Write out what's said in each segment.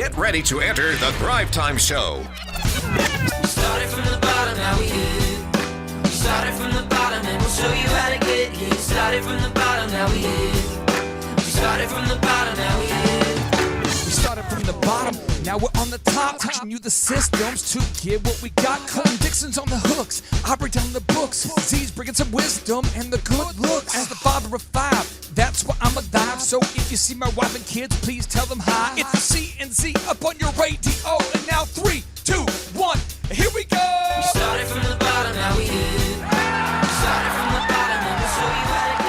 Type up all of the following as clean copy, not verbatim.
Get ready to enter the Thrivetime Show. We started from the bottom, now we here. We started from the bottom and we'll show you how to get here. Started from the bottom, now we here. We started from the bottom, now we here. We started from the bottom, now we're on the top. Teaching you the systems to get what we got. Colton Dixon's on the hooks, I break down the books. Z's bringing some wisdom and the good looks. As the father of five, that's why I'm a dive. So if you see my wife and kids, please tell them hi. It's the CNC up on your radio. And now 3, 2, 1, here we go. We started from the bottom, now we here. We started from the bottom and we'll show you how to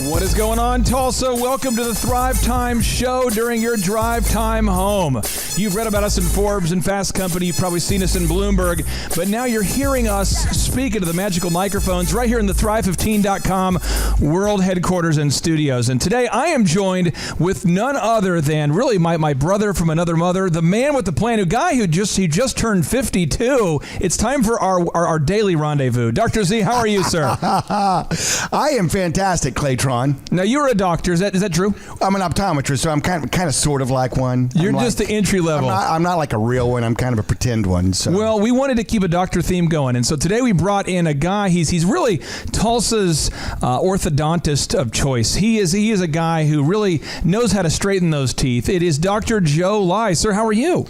get. What is going on, Tulsa? Welcome to the Thrivetime Show during your drive time home. You've read about us in Forbes and Fast Company. You've probably seen us in Bloomberg. But now you're hearing us speak into the magical microphones right here in the Thrive15.com world headquarters and studios. And today I am joined with none other than really my brother from another mother, the man with the plan, a guy who just turned 52. It's time for our daily rendezvous. Dr. Z, how are you, sir? I am fantastic, Claytron. Now, you're a doctor. Is that true? I'm an optometrist, so I'm kind of sort of like one. You're just the entry level. I'm not like a real one. I'm kind of a pretend one. So. Well, we wanted to keep a doctor theme going, and so today we brought in a guy. He's really Tulsa's orthodontist of choice. He is a guy who really knows how to straighten those teeth. It is Dr. Joe Lai. Sir, how are you?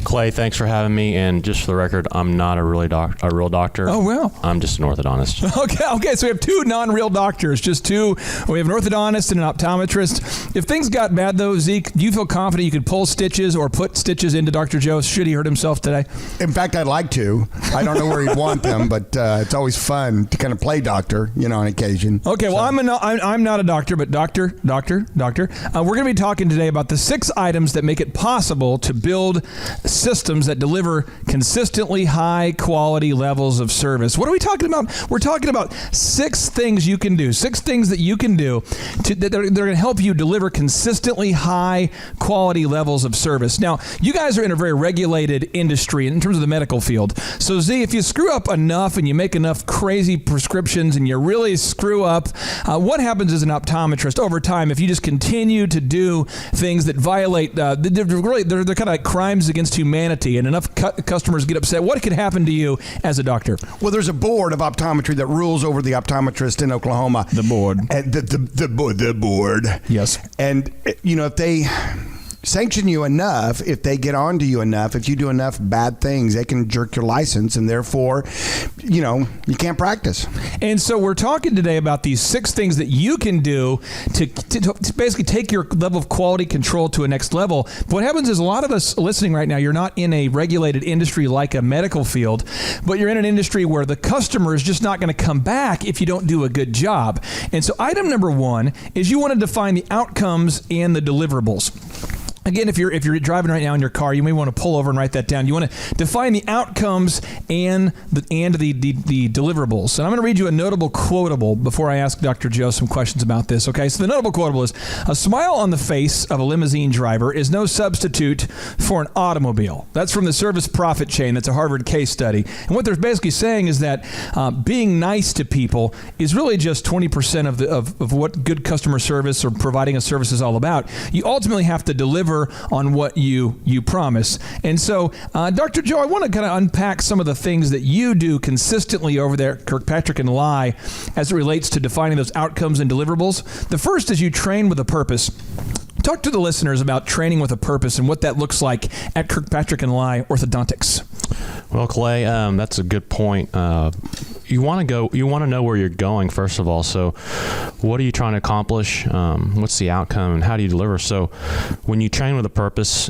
Clay, thanks for having me. And just for the record, I'm not a real doctor. Oh, well. I'm just an orthodontist. Okay. So we have two non-real doctors, just two. We have an orthodontist and an optometrist. If things got bad, though, Zeke, do you feel confident you could pull stitches or put stitches into Dr. Joe should he hurt himself today? In fact, I'd like to. I don't know where he'd want them, but it's always fun to kind of play doctor, on occasion. Okay, well, I'm not a doctor, but doctor. We're going to be talking today about the 6 items that make it possible to build systems that deliver consistently high quality levels of service. What are we talking about? We're talking about 6 things you can do, 6 things that you can do that are going to help you deliver consistently high quality levels of service. Now, you guys are in a very regulated industry in terms of the medical field. So, Z, if you screw up enough and you make enough crazy prescriptions and you really screw up, what happens as an optometrist over time if you just continue to do things that violate, they're kind of like crimes against humanity, and enough customers get upset? What could happen to you as a doctor? Well, there's a board of optometry that rules over the optometrist in Oklahoma. The board. And the board. Yes. And, if they sanction you enough, if they get onto you enough, if you do enough bad things, they can jerk your license, and therefore, you can't practice. And so we're talking today about these 6 things that you can do to basically take your level of quality control to a next level. But what happens is a lot of us listening right now, you're not in a regulated industry like a medical field, but you're in an industry where the customer is just not going to come back if you don't do a good job. And so item number 1 is you want to define the outcomes and the deliverables. Again, if you're driving right now in your car, you may want to pull over and write that down. You want to define the outcomes and the deliverables. And I'm going to read you a notable quotable before I ask Dr. Joe some questions about this. Okay, so the notable quotable is, "A smile on the face of a limousine driver is no substitute for an automobile." That's from the Service Profit Chain. That's a Harvard case study. And what they're basically saying is that being nice to people is really just 20% of what good customer service or providing a service is all about. You ultimately have to deliver on what you promise. And so, Dr. Joe, I want to kind of unpack some of the things that you do consistently over there at Kirkpatrick and Lai as it relates to defining those outcomes and deliverables. The first is you train with a purpose. Talk to the listeners about training with a purpose and what that looks like at Kirkpatrick and Lai Orthodontics. Well, Clay, that's a good point. You want to know where you're going, first of all. So what are you trying to accomplish? What's the outcome, and how do you deliver? So when you train with a purpose,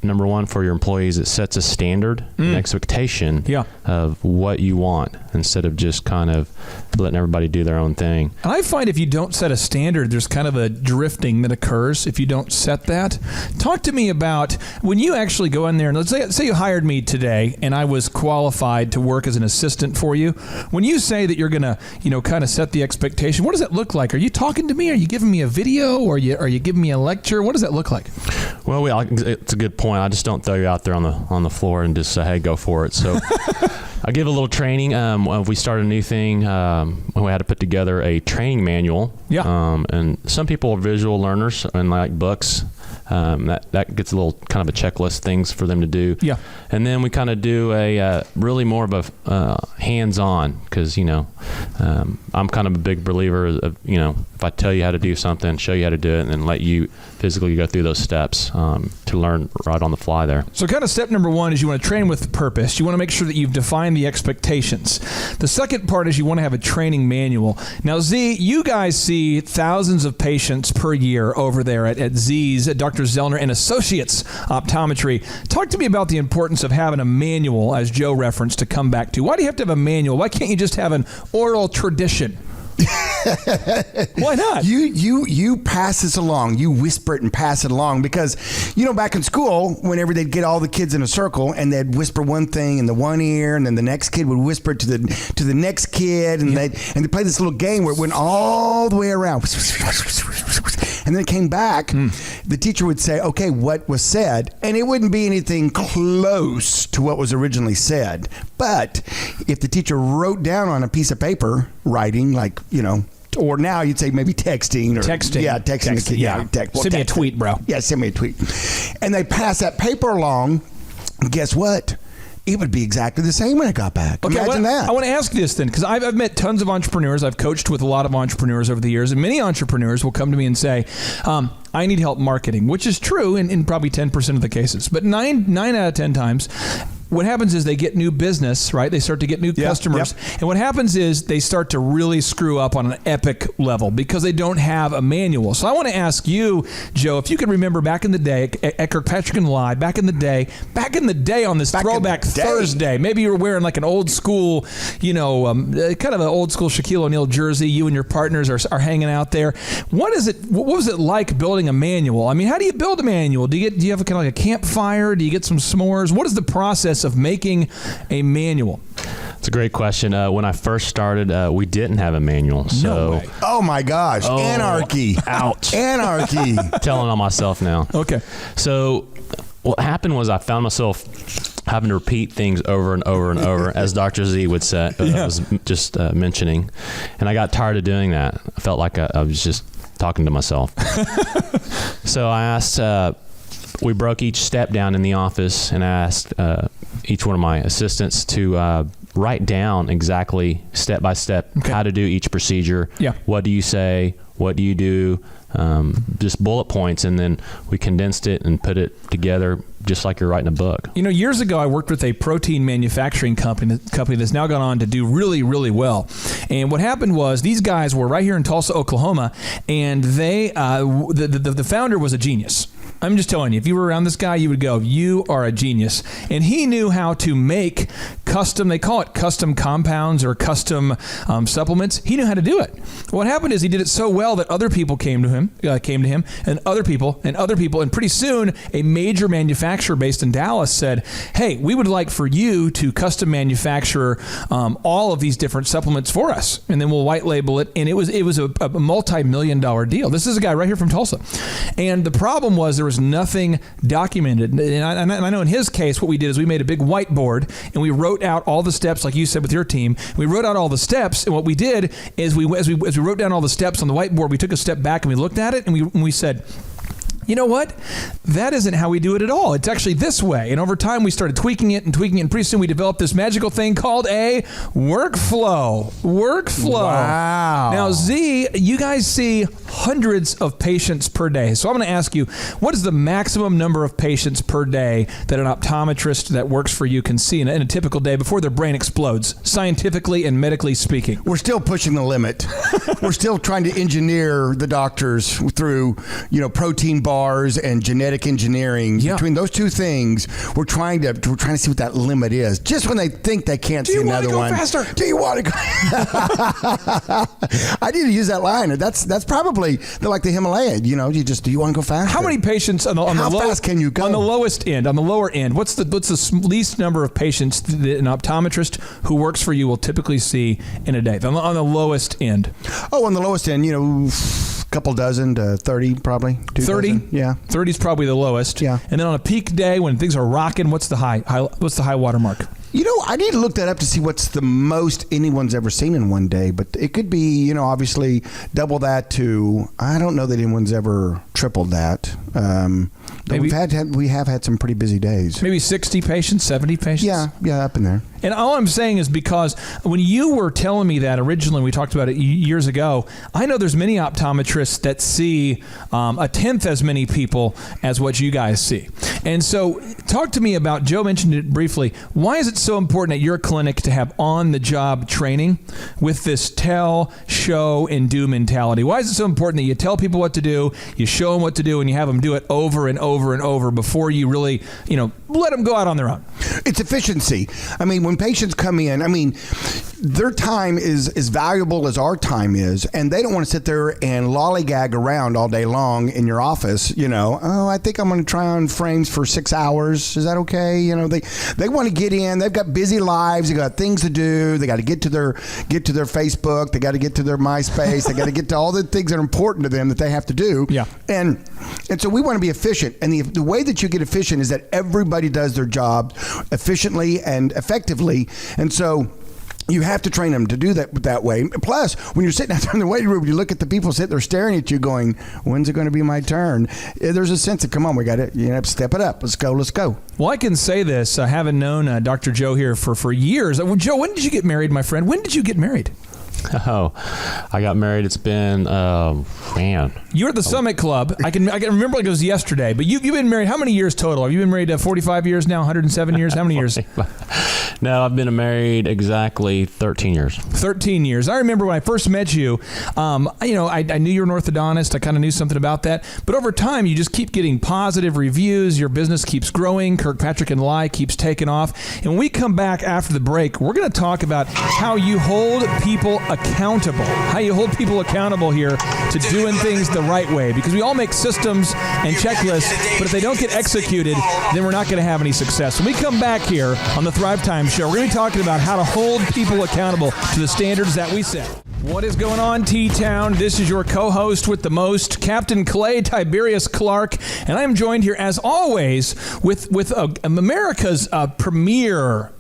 number 1 for your employees, it sets a standard, an expectation of what you want instead of just kind of letting everybody do their own thing. And I find if you don't set a standard, there's kind of a drifting that occurs if you don't set that. Talk to me about when you actually go in there, and let's say you hired me today and I was qualified to work as an assistant for you. When you say that you're going to, kind of set the expectation, what does that look like? Are you talking to me? Are you giving me a video? Or are you giving me a lecture? What does that look like? Well, it's a good point. I just don't throw you out there on the floor and just say, hey, go for it. So I give a little training. We started a new thing. We had to put together a training manual. Yeah. And some people are visual learners and like books. That gets a little kind of a checklist things for them to do. Yeah. And then we kind of do a really more of a hands-on, because I'm kind of a big believer of if I tell you how to do something, show you how to do it, and then let you physically go through those steps to learn right on the fly there. So kind of step number one is you want to train with purpose. You want to make sure that you've defined the expectations. The second part is you want to have a training manual. Now, Z, you guys see thousands of patients per year over there at Z's, at Dr. Zellner and Associates Optometry. Talk to me about the importance of having a manual, as Joe referenced, to come back to. Why do you have to have a manual? Why can't you just have an oral tradition? Why not? You pass this along. You whisper it and pass it along, because back in school, whenever they'd get all the kids in a circle and they'd whisper one thing in the one ear, and then the next kid would whisper it to the next kid, and they'd play this little game where it went all the way around. And then it came back. The teacher would say, "Okay, what was said?" And it wouldn't be anything close to what was originally said. But if the teacher wrote down on a piece of paper, writing, like, or now you'd say maybe texting. Yeah, texting. The kid. Yeah. Send me a tweet, bro. Yeah, send me a tweet. And they pass that paper along. Guess what? It would be exactly the same when I got back. Okay, Imagine that. I want to ask this then, because I've met tons of entrepreneurs. I've coached with a lot of entrepreneurs over the years, and many entrepreneurs will come to me and say, I need help marketing, which is true in probably 10% of the cases. But 9 out of 10 times, what happens is they get new business, right? They start to get new customers. Yep. And what happens is they start to really screw up on an epic level because they don't have a manual. So I want to ask you, Joe, if you can remember back in the day at Kirkpatrick and Live, back in the day on this Throwback Thursday, maybe you were wearing like an old school, kind of an old school Shaquille O'Neal jersey. You and your partners are hanging out there. What was it like building a manual? I mean, how do you build a manual? Do you have kind of like a campfire? Do you get some s'mores? What is the process of making a manual? It's a great question. When I first started, we didn't have a manual. So, no way. Oh my gosh. Anarchy. Ouch. Anarchy. Telling on myself now. Okay. So what happened was I found myself having to repeat things over and over and over, as Dr. Z would say, was just mentioning. And I got tired of doing that. I felt like I was just talking to myself. So I asked, we broke each step down in the office, and I asked each one of my assistants to write down exactly step by step how to do each procedure. Yeah. What do you say? What do you do? Just bullet points, and then we condensed it and put it together just like you're writing a book. Years ago, I worked with a protein manufacturing company that's now gone on to do really, really well. And what happened was these guys were right here in Tulsa, Oklahoma, and they the founder was a genius. I'm just telling you, if you were around this guy, you would go, you are a genius. And he knew how to make custom, they call it custom compounds or custom supplements. He knew how to do it. What happened is he did it so well that other people came to him, and other people, and pretty soon a major manufacturer based in Dallas said, hey, we would like for you to custom manufacture all of these different supplements for us, and then we'll white label it. And it was a multi-million-dollar deal. This is a guy right here from Tulsa. And the problem was there was nothing documented. And I know in his case, what we did is we made a big whiteboard and we wrote out all the steps, like you said with your team. We wrote out all the steps, and what we did is as we wrote down all the steps on the whiteboard, we took a step back and we looked at it and we said, you know what? That isn't how we do it at all. It's actually this way. And over time, we started tweaking it, and pretty soon we developed this magical thing called a workflow. Wow. Now, Z, you guys see hundreds of patients per day. So I'm going to ask you, what is the maximum number of patients per day that an optometrist that works for you can see in a typical day before their brain explodes, scientifically and medically speaking? We're still pushing the limit. We're still trying to engineer the doctors through, protein bars and genetic engineering. Yeah. Between those two things, we're trying to see what that limit is. Just when they think they can't see another one. Do you want to go faster? I need to use that line. That's probably like the Himalaya. Do you want to go faster? How many patients on the How fast can you go? On the lowest end, on the lower end, what's the least number of patients that an optometrist who works for you will typically see in a day? On the lowest end. Oh, on the lowest end, couple dozen to 30 probably. 30? Yeah. 30 is probably the lowest. Yeah. And then on a peak day when things are rocking, what's the high water mark? I need to look that up to see what's the most anyone's ever seen in one day, but it could be, obviously double that to, I don't know that anyone's ever tripled that. Maybe- we have had some pretty busy days. Maybe 60 patients, 70 patients? Yeah, up in there. And all I'm saying is because when you were telling me that originally, we talked about it years ago, I know there's many optometrists that see a tenth as many people as what you guys see. And so talk to me about, Joe mentioned it briefly, why is it so important at your clinic to have on-the-job training with this tell, show, and do mentality? Why is it so important that you tell people what to do, you show them what to do, and you have them do it over and over and over before you really, let them go out on their own? It's efficiency. I mean, when patients come in, their time is as valuable as our time is, and they don't want to sit there and lollygag around all day long in your office. I think I'm going to try on frames for 6 hours. Is that okay? They want to get in. They've got busy lives. They got things to do. They got to get to their Facebook. They got to get to their MySpace. They got to get to all the things that are important to them that they have to do. Yeah. And so we want to be efficient, and the way that you get efficient is that everybody does their job efficiently and effectively, and so you have to train them to do that way. Plus, when you're sitting out there in the waiting room, you look at the people sitting there staring at you going, when's it going to be my turn? There's a sense of, come on, we got it. You have to step it up. Let's go. Well, I can say this, having known Dr. Joe here for years. Joe, when did you get married, my friend? When did you get married? Oh, I got married. It's been, man. You're at the Summit Club. I can remember like it was yesterday, but you've been married how many years total? Have you been married 45 years now, 107 years? How many years? No, I've been married exactly 13 years. 13 years. I remember when I first met you, I knew you were an orthodontist. I kind of knew something about that. But over time, you just keep getting positive reviews. Your business keeps growing. Kirkpatrick and Lai keeps taking off. And when we come back after the break, we're going to talk about how you hold people accountable. How you hold people accountable here to doing things the right way. Because we all make systems and checklists, but if they don't get executed, then we're not going to have any success. When we come back here on the Thrivetime Show, we're going to be talking about how to hold people accountable to the standards that we set. What is going on, T-Town? This is your co-host with the most, Captain Clay Tiberius Clark, and I am joined here, as always, with America's premier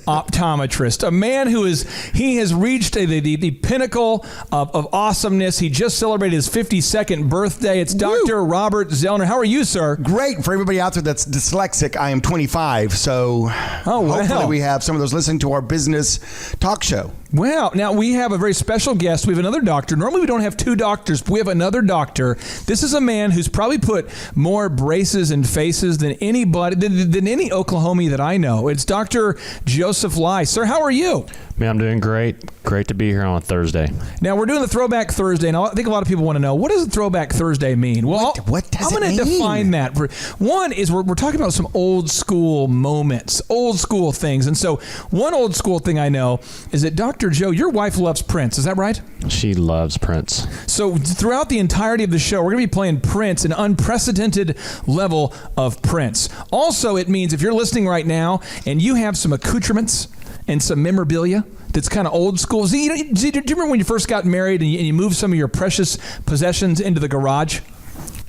optometrist, a man who has reached the pinnacle of awesomeness. He just celebrated his 52nd birthday. It's Dr. Robert Zellner. How are you, sir? Great. For everybody out there that's dyslexic, I am 25, so hopefully we have some of those listening to our business talk show. Well, now we have a very special guest. We have another doctor. Normally we don't have two doctors, but we have another doctor. This is a man who's probably put more braces and faces than anybody, than any Oklahomie that I know. It's Dr. Joseph Lai. Sir, how are you? Man, I'm doing great. Great to be here on a Thursday. Now, we're doing the Throwback Thursday, and I think a lot of people want to know, what does the Throwback Thursday mean? Well, what does I'm going to define that. One is we're talking about some old school moments, old school things. And so one old school thing I know is that, Dr. Joe, your wife loves Prince. Is that right? She loves Prince. So throughout the entirety of the show, we're going to be playing Prince, an unprecedented level of Prince. Also, it means if you're listening right now and you have some accoutrements and some memorabilia that's kind of old school. Do you remember when you first got married and you moved some of your precious possessions into the garage?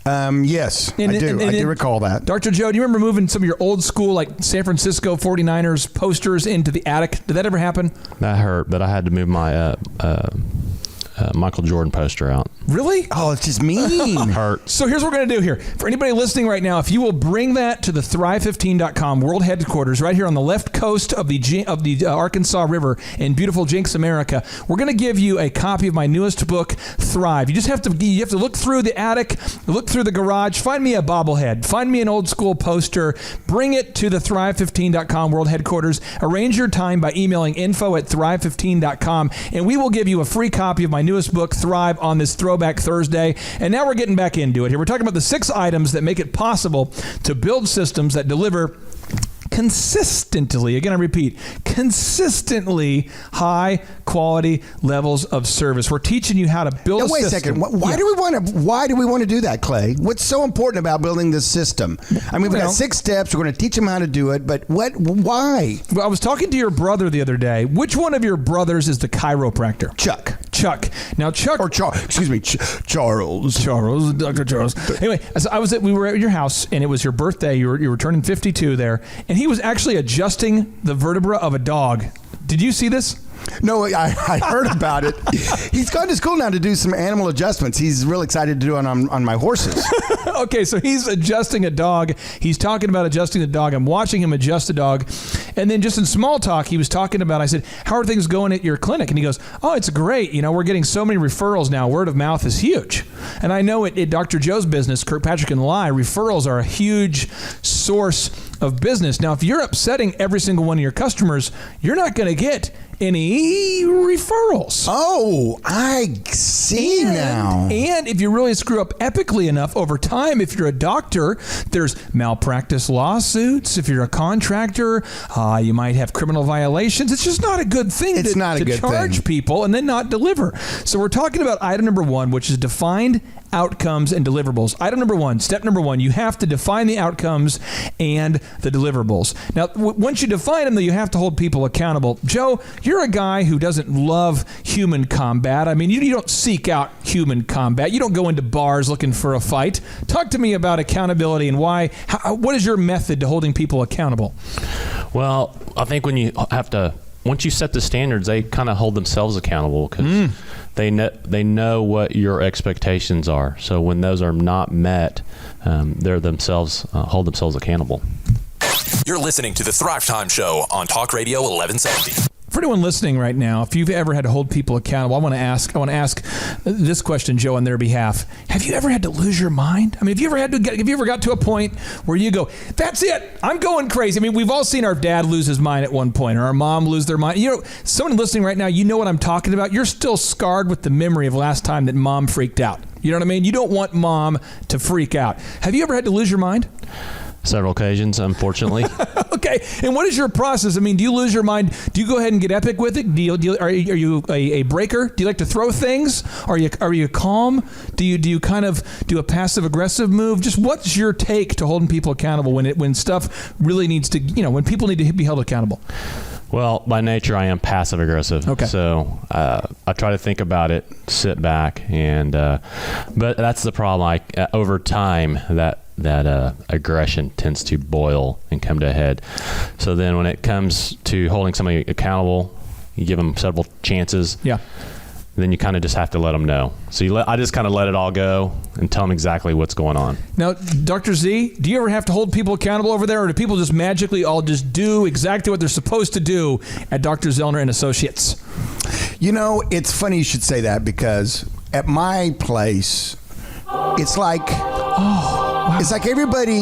Yes, I do. I do recall that. Dr. Joe, do you remember moving some of your old school, like San Francisco 49ers posters into the attic? Did that ever happen? That hurt, but I had to move my Michael Jordan poster out. Really? Oh, it's just mean. Hurt. So here's what we're going to do here. For anybody listening right now, if you will bring that to the Thrive15.com world headquarters right here on the left coast of the Arkansas River in beautiful Jinx, America, we're going to give you a copy of my newest book, Thrive. You have to look through the attic, look through the garage, find me a bobblehead, find me an old school poster, bring it to the Thrive15.com world headquarters, arrange your time by emailing info@thrive15.com, and we will give you a free copy of my newest book, Thrive, on this Throwback Thursday. And now we're getting back into it here. We're talking about the 6 items that make it possible to build systems that deliver consistently, again I repeat, consistently high quality levels of service. We're teaching you how to build a system. Wait a second. Why do we want to do that, Clay? What's so important about building this system? I mean, we've got 6 steps. We're going to teach them how to do it, but why? Well, I was talking to your brother the other day. Which one of your brothers is the chiropractor? Chuck. Now, Chuck. Or Charles. Charles, Dr. Charles. Anyway, so we were at your house, and it was your birthday. You were turning 52 there, and he was actually adjusting the vertebra of a dog. Did you see this? No, I heard about it. He's gone to school now to do some animal adjustments. He's real excited to do it on my horses. Okay, so he's adjusting a dog. He's talking about adjusting the dog. I'm watching him adjust the dog. And then just in small talk, he was talking about, I said, how are things going at your clinic? And he goes, oh, it's great. You know, we're getting so many referrals now. Word of mouth is huge. And I know at Dr. Joe's business, Kirkpatrick and Lye, referrals are a huge source of business. Now, if you're upsetting every single one of your customers, you're not going to get any referrals. Oh, I see now. And if you really screw up epically enough over time, if you're a doctor, there's malpractice lawsuits. If you're a contractor, you might have criminal violations. It's just not a good thing to charge people and then not deliver. So we're talking about item number 1, which is defined outcomes and deliverables. Item number 1, step number 1, you have to define the outcomes and the deliverables. Now, once you define them, though, you have to hold people accountable. Joe, you're a guy who doesn't love human combat. I mean, you don't seek out human combat. You don't go into bars looking for a fight. Talk to me about accountability and why. What is your method to holding people accountable? Well, I think once you set the standards, they kind of hold themselves accountable because they know what your expectations are. So when those are not met, they're themselves hold themselves accountable. You're listening to the Thrivetime Show on Talk Radio 1170. For anyone listening right now, if you've ever had to hold people accountable, I want to ask this question, Joe, on their behalf. Have you ever had to lose your mind? I mean, have you ever got to a point where you go, that's it, I'm going crazy? I mean, we've all seen our dad lose his mind at one point, or our mom lose their mind. You know, someone listening right now, you know what I'm talking about. You're still scarred with the memory of last time that mom freaked out. You know what I mean? You don't want mom to freak out. Have you ever had to lose your mind? Several occasions, unfortunately. Okay. And what is your process? I mean, do you lose your mind? Do you go ahead and get epic with it? Are you a breaker? Do you like to throw things? Are you calm? Do you kind of do a passive aggressive move? Just what's your take to holding people accountable when stuff really needs to, when people need to be held accountable? Well, by nature, I am passive aggressive. Okay. So I try to think about it, sit back, and but that's the problem. Over time, that aggression tends to boil and come to a head. So then when it comes to holding somebody accountable, you give them several chances. Yeah. Then you kind of just have to let them know. So I just kind of let it all go and tell them exactly what's going on. Now, Dr. Z, do you ever have to hold people accountable over there, or do people just magically all just do exactly what they're supposed to do at Dr. Zellner and Associates? You know, it's funny you should say that, because at my place, it's like, wow. It's like everybody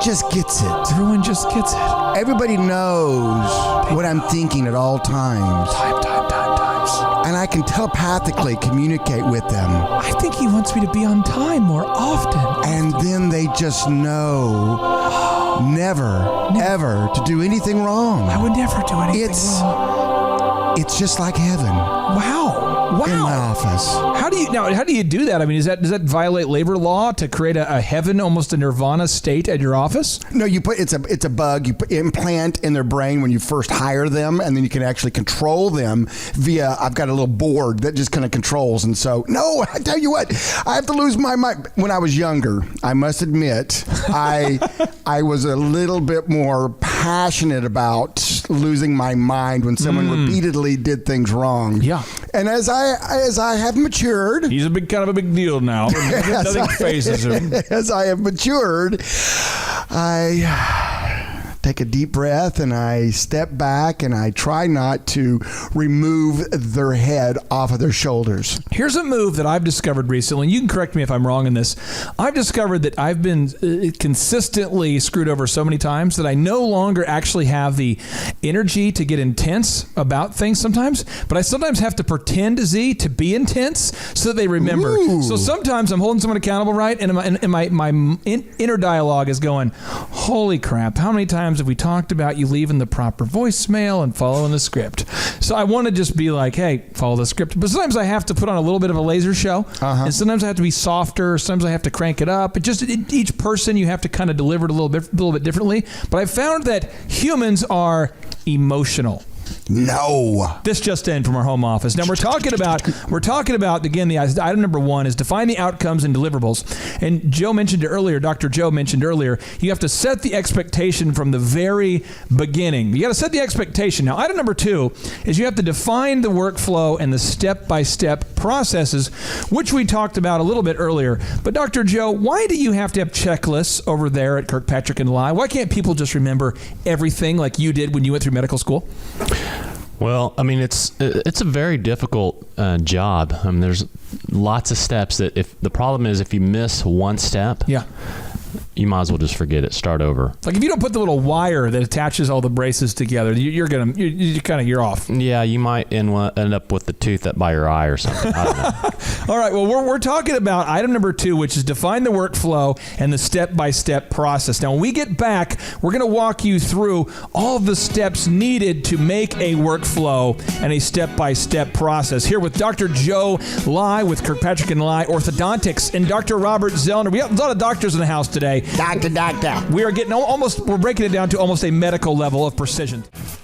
just gets it. Everyone just gets it. Everybody knows what I'm thinking at all times. Times. And I can telepathically communicate with them. I think he wants me to be on time more often. And then they just know never, ever to do anything wrong. I would never do anything wrong. It's just like heaven. Wow. In my office. How do you do that? I mean, does that violate labor law to create a heaven, almost a nirvana state at your office? No, it's a bug you implant in their brain when you first hire them, and then you can actually control them via. I've got a little board that just kind of controls, and so no, I tell you what, I have to lose my mind. When I was younger, I must admit, I was a little bit more passionate about losing my mind when someone repeatedly did things wrong. Yeah, and as I have matured, he's kind of a big deal now. Nothing phases him. As I have matured, I take a deep breath and I step back and I try not to remove their head off of their shoulders. Here's a move that I've discovered recently, and you can correct me if I'm wrong in this. I've discovered that I've been consistently screwed over so many times that I no longer actually have the energy to get intense about things sometimes, but I sometimes have to pretend, Z, to be intense so that they remember. Ooh. So sometimes I'm holding someone accountable, right? And my inner dialogue is going, holy crap, how many times have we talked about you leaving the proper voicemail and following the script? So I want to just be like, hey, follow the script. But sometimes I have to put on a little bit of a laser show. And sometimes I have to be softer. Sometimes I have to crank it up. Each person, you have to kind of deliver it a little bit differently. But I found that humans are emotional. No. This just in from our home office. Now we're talking about again, the item number 1 is define the outcomes and deliverables. And Dr. Joe mentioned earlier, you have to set the expectation from the very beginning. You got to set the expectation. Now, item number 2 is you have to define the workflow and the step-by-step processes, which we talked about a little bit earlier. But Dr. Joe, why do you have to have checklists over there at Kirkpatrick and Lye? Why can't people just remember everything like you did when you went through medical school? Well, I mean, it's a very difficult job. I mean, there's lots of steps that if you miss one step, you might as well just forget it. Start over. Like if you don't put the little wire that attaches all the braces together, you're off. Yeah, you might end up with the tooth up by your eye or something. I don't know. All right. Well, we're talking about item number 2, which is define the workflow and the step-by-step process. Now, when we get back, we're going to walk you through all of the steps needed to make a workflow and a step-by-step process. Here with Dr. Joe Lye with Kirkpatrick and Lye Orthodontics and Dr. Robert Zellner. We have a lot of doctors in the house today. Doctor. We are getting we're breaking it down to almost a medical level of precision.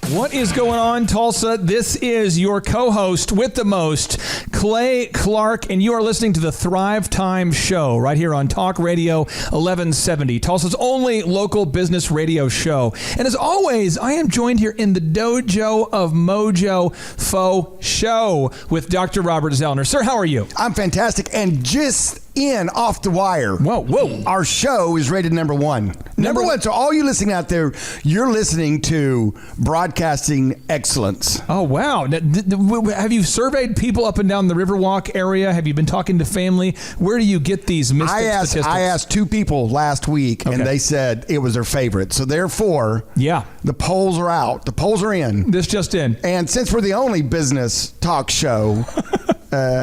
What is going on, Tulsa? This is your co-host with the most, Clay Clark, and you are listening to the Thrivetime Show right here on Talk Radio 1170, Tulsa's only local business radio show. And as always, I am joined here in the Dojo of Mojo Faux Show with Dr. Robert Zellner. Sir, how are you? I'm fantastic. And just off the wire. Whoa. Our show is rated number 1. Number 1. So all you listening out there, you're listening to broadcasting excellence. Oh, wow. Have you surveyed people up and down the Riverwalk area? Have you been talking to family? Where do you get these mystic statistics? I asked 2 people last week, and they said it was their favorite. So therefore, the polls are out. The polls are in. This just in. And since we're the only business talk show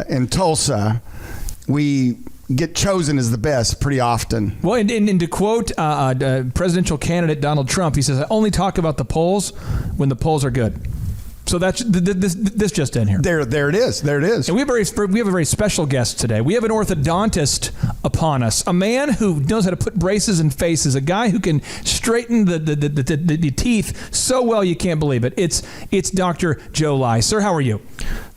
in Tulsa, we get chosen as the best pretty often. Well, and to quote presidential candidate Donald Trump, he says, I only talk about the polls when the polls are good. So that's this just in here. There it is. And we have a very special guest today. We have an orthodontist upon us, a man who knows how to put braces in faces, a guy who can straighten the teeth so well you can't believe it. It's Dr. Joe Lye. Sir, how are you?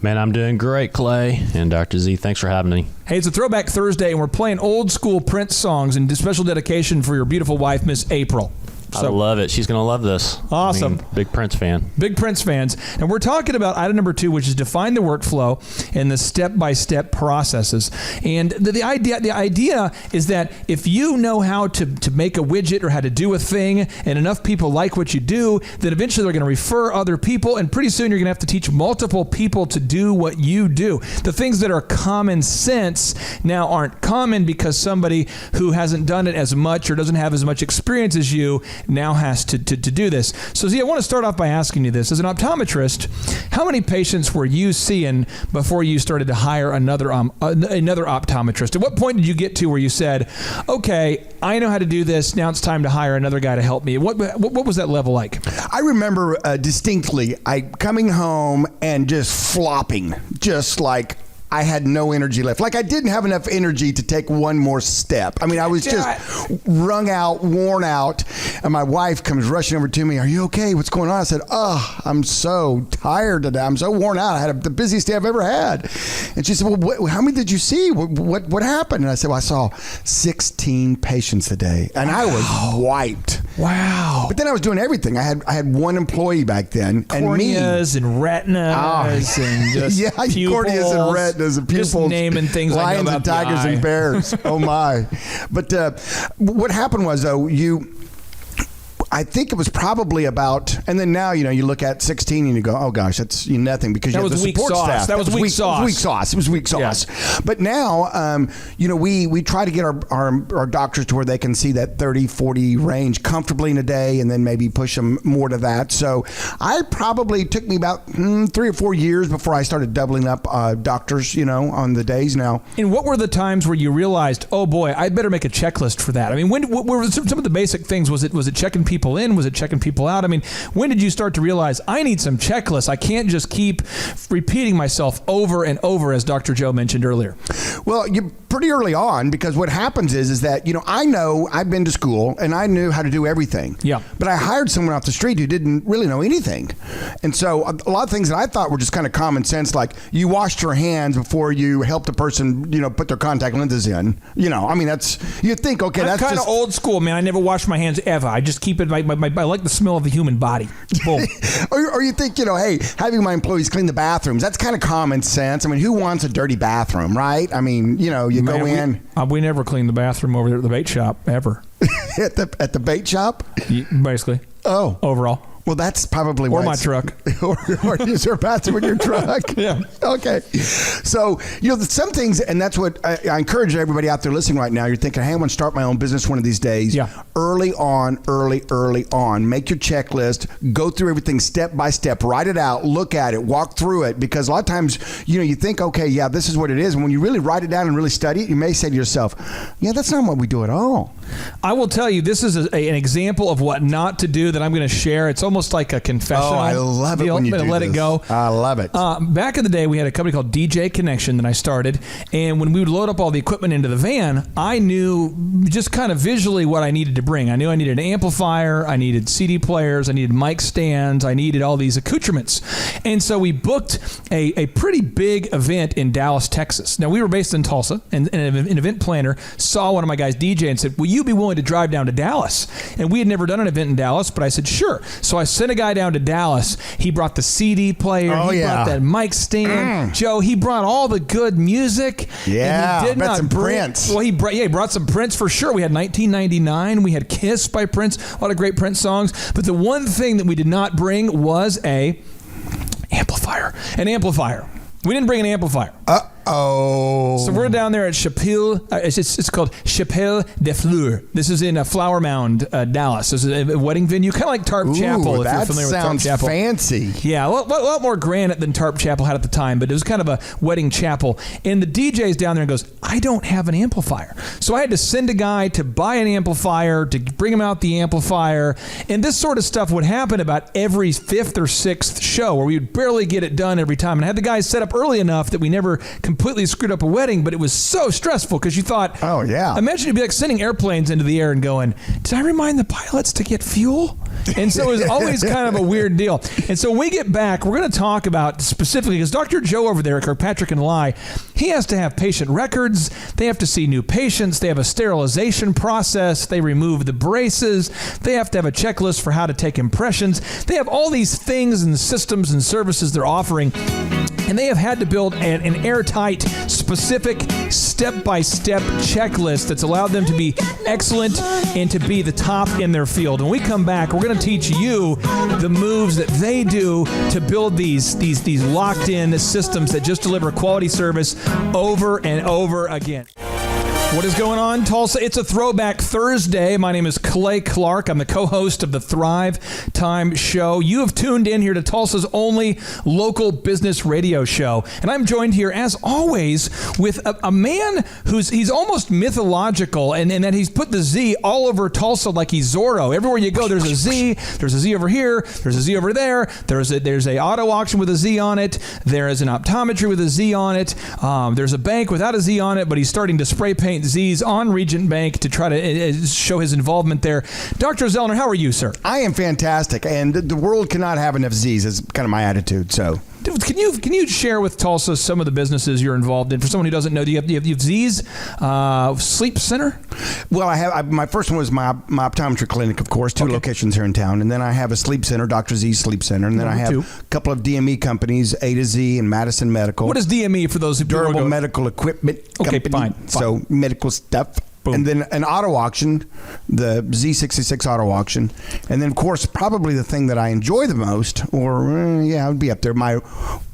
Man, I'm doing great, Clay. And Dr. Z, thanks for having me. Hey, it's a Throwback Thursday, and we're playing old school Prince songs in special dedication for your beautiful wife, Miss April. I love it. She's going to love this. Awesome. I mean, big Prince fan. Big Prince fans. And we're talking about item number 2, which is define the workflow and the step-by-step processes. And the idea is that if you know how to make a widget or how to do a thing and enough people like what you do, then eventually they're going to refer other people, and pretty soon you're going to have to teach multiple people to do what you do. The things that are common sense now aren't common because somebody who hasn't done it as much or doesn't have as much experience as you now has to do this. So, Z, I want to start off by asking you this. As an optometrist, how many patients were you seeing before you started to hire another optometrist? At what point did you get to where you said, okay, I know how to do this, now it's time to hire another guy to help me? What was that level like? I remember distinctly coming home and just flopping, just like I had no energy left. Like I didn't have enough energy to take one more step. I mean, I was just wrung out, worn out. And my wife comes rushing over to me. Are you okay? What's going on? I said, I'm so tired today. I'm so worn out. I had the busiest day I've ever had. And she said, well, how many did you see? What happened? And I said, well, I saw 16 patients a day. And I was wiped. Wow. But then I was doing everything. I had one employee back then. Corneas and retinas and just pupils. Corneas and retinas and pupils. Just naming things lions I know about and tigers and bears. Oh, my. But what happened was, though, I think it was probably about, and then now, you look at 16 and you go, oh gosh, that's nothing because you have the support staff. That was weak sauce. It was weak sauce. Yeah. But now, we try to get our doctors to where they can see that 30, 40 range comfortably in a day and then maybe push them more to that. So I probably took me about 3 or 4 years before I started doubling up doctors, on the days now. And what were the times where you realized, oh boy, I better make a checklist for that? I mean, what were some of the basic things? Was it checking people's people in? Was it checking people out? I mean, when did you start to realize I need some checklists? I can't just keep repeating myself over and over, as Dr. Joe mentioned earlier. Well, you pretty early on, because what happens is that, I know I've been to school and I knew how to do everything. Yeah. But I hired someone off the street who didn't really know anything. And so a lot of things that I thought were just kind of common sense, like you washed your hands before you helped a person, put their contact lenses in. You think, okay, that's kind of old school, man. I never wash my hands ever. I just keep it, I like the smell of the human body. Boom. or you think, hey, having my employees clean the bathrooms, that's kind of common sense. I mean, who wants a dirty bathroom, right? I mean, you go in. We never clean the bathroom over there at the bait shop, ever. at the bait shop? Basically. Oh. Overall. Well, that's probably or my truck, or is there a bathroom in your truck? Yeah. Okay. So some things, and that's what I encourage everybody out there listening right now. You're thinking, hey, I want to start my own business one of these days. Yeah. Early on, make your checklist. Go through everything step by step. Write it out. Look at it. Walk through it. Because a lot of times, you think, okay, yeah, this is what it is. And when you really write it down and really study it, you may say to yourself, yeah, that's not what we do at all. I will tell you, this is an example of what not to do that I'm going to share. It's almost like a confessional. Oh, I love it when you do let this. It go. I love it. Back in the day, we had a company called DJ Connection that I started, and when we would load up all the equipment into the van, I knew just kind of visually what I needed to bring. I knew I needed an amplifier, I needed CD players, I needed mic stands, I needed all these accoutrements. And so we booked a pretty big event in Dallas, Texas. Now, we were based in Tulsa, and an event planner saw one of my guys DJ and said, will you be willing to drive down to Dallas? And we had never done an event in Dallas, but I said, sure. So I sent a guy down to Dallas. He brought the CD player. He brought that mic stand. Joe, he brought all the good music. Yeah, and he did not some Prince. Well, he brought some Prince for sure. We had 1999. We had Kiss by Prince. A lot of great Prince songs. But the one thing that we did not bring was an amplifier. We didn't bring an amplifier. Oh. So we're down there at Chapelle. It's called Chapelle des Fleurs. This is in Flower Mound, Dallas. This is a wedding venue, kind of like Tarp Chapel. If you're familiar with Tarp Chapel. Fancy. Yeah, a lot more granite than Tarp Chapel had at the time, but it was kind of a wedding chapel. And the DJ's down there and goes, I don't have an amplifier. So I had to send a guy to buy an amplifier, to bring him out the amplifier. And this sort of stuff would happen about every fifth or sixth show, where we would barely get it done every time. And I had the guys set up early enough that we never completely screwed up a wedding, but it was so stressful because you thought, oh yeah, imagine it'd be like sending airplanes into the air and going, did I remind the pilots to get fuel? And so it was always kind of a weird deal. And so when we get back, we're going to talk about specifically, because Dr. Joe over there at Kirkpatrick and Lye, he has to have patient records. They have to see new patients. They have a sterilization process. They remove the braces. They have to have a checklist for how to take impressions. They have all these things and systems and services they're offering. And they have had to build an airtight, specific, step-by-step checklist that's allowed them to be excellent and to be the top in their field. When we come back, we're going to teach you the moves that they do to build these locked-in systems that just deliver quality service over and over again. What is going on, Tulsa? It's a Throwback Thursday. My name is Clay Clark. I'm the co-host of the Thrivetime Show. You have tuned in here to Tulsa's only local business radio show. And I'm joined here, as always, with a man he's almost mythological, and that he's put the Z all over Tulsa like he's Zorro. Everywhere you go, there's a Z. There's a Z over here. There's a Z over there. There's a auto auction with a Z on it. There is an optometry with a Z on it. There's a bank without a Z on it, but he's starting to spray paint Z's on Regent Bank to try to show his involvement there. Dr. Zellner, how are you, sir? I am fantastic, and the world cannot have enough Z's is kind of my attitude, so... Can you share with Tulsa some of the businesses you're involved in? For someone who doesn't know, do you have Z's Sleep Center? Well, I have. My first one was my optometry clinic, of course, two locations here in town, and then I have a sleep center, Dr. Z Sleep Center, and then I have a couple of DME companies, A to Z and Madison Medical. What is DME for those who Durable Medical Equipment Company? Fine. So medical stuff. Boom. And then an auto auction, the Z66 auto auction. And then, of course, probably the thing that I enjoy the most, or, it would be up there, my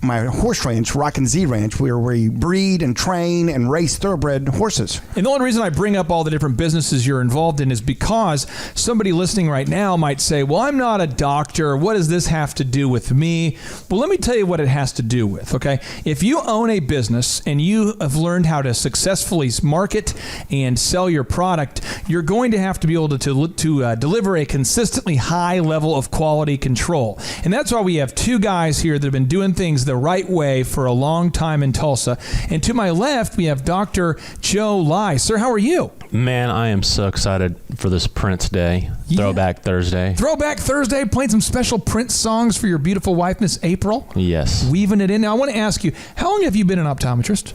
my horse ranch, Rockin' Z Ranch, where we breed and train and race thoroughbred horses. And the only reason I bring up all the different businesses you're involved in is because somebody listening right now might say, well, I'm not a doctor. What does this have to do with me? Well, let me tell you what it has to do with, okay? If you own a business and you have learned how to successfully market and sell your product, you're going to have to be able to deliver a consistently high level of quality control. And that's why we have two guys here that have been doing things the right way for a long time in Tulsa. And to my left, we have Dr. Joe Lai. Sir, how are you? Man, I am so excited for this Prince Day, Throwback Thursday. Throwback Thursday, playing some special Prince songs for your beautiful wife, Miss April. Yes. Weaving it in. Now, I want to ask you, how long have you been an optometrist?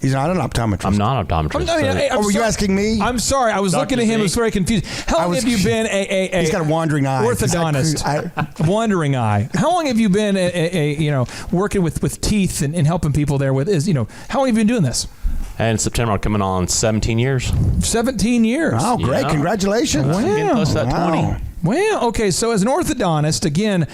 He's not an optometrist. I'm not an optometrist. Were you asking me? I'm sorry. I was looking at him. I was very confused. How long have you been He's got a wandering eye. Orthodontist? Wandering eye. How long have you been working with teeth and helping people there with how long have you been doing this? And in September, I'm coming on 17 years. 17 years. Oh, great. Yeah. Congratulations. Wow. Getting close to that 20. Well, okay, so as an orthodontist, again,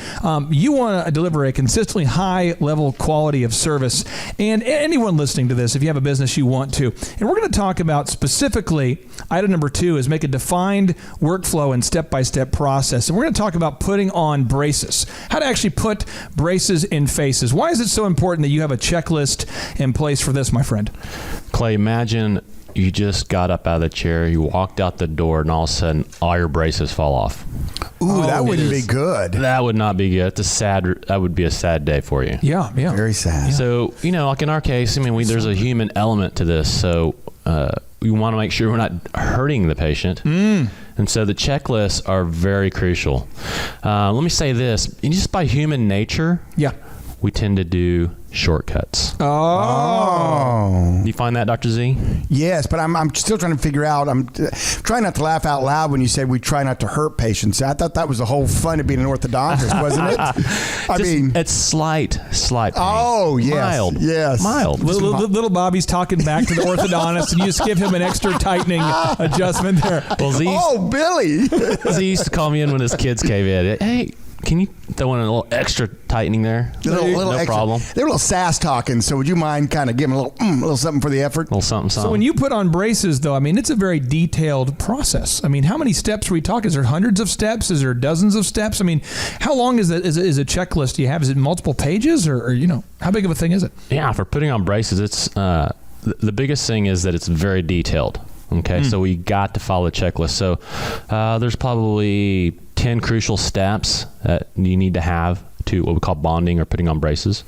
you want to deliver a consistently high level quality of service. And anyone listening to this, if you have a business you want to, and we're going to talk about specifically, item number 2 is make a defined workflow and step-by-step process. And we're going to talk about putting on braces, how to actually put braces in faces. Why is it so important that you have a checklist in place for this, my friend? Clay, imagine you just got up out of the chair, you walked out the door, and all of a sudden, all your braces fall off. Ooh, that wouldn't be good. That would not be good. That would be a sad day for you. Yeah. Very sad. So, like in our case, there's a human element to this. So, we want to make sure we're not hurting the patient. And so the checklists are very crucial. Let me say this. Just by human nature, we tend to do shortcuts. Oh. Do you find that, Dr. Z? Yes, but I'm still trying to figure out. I'm trying not to laugh out loud when you said we try not to hurt patients. I thought that was the whole fun of being an orthodontist, wasn't it? It's slight pain. Oh, yes. Mild. Yes. Mild. Little Bobby's talking back to the orthodontist, and you just give him an extra tightening adjustment there. Well, Billy. Z used to call me in when his kids came in. Hey, can you throw in a little extra tightening there? No extra. Problem. They're a little sass talking, so would you mind kind of giving a little something for the effort? A little something. So when you put on braces, though, it's a very detailed process. How many steps are we talking? Is there hundreds of steps? Is there dozens of steps? How long is a checklist you have? Is it multiple pages or how big of a thing is it? Yeah, for putting on braces, it's the biggest thing is that it's very detailed. Okay, so we got to follow the checklist. So there's probably 10 crucial steps that you need to have to what we call bonding or putting on braces.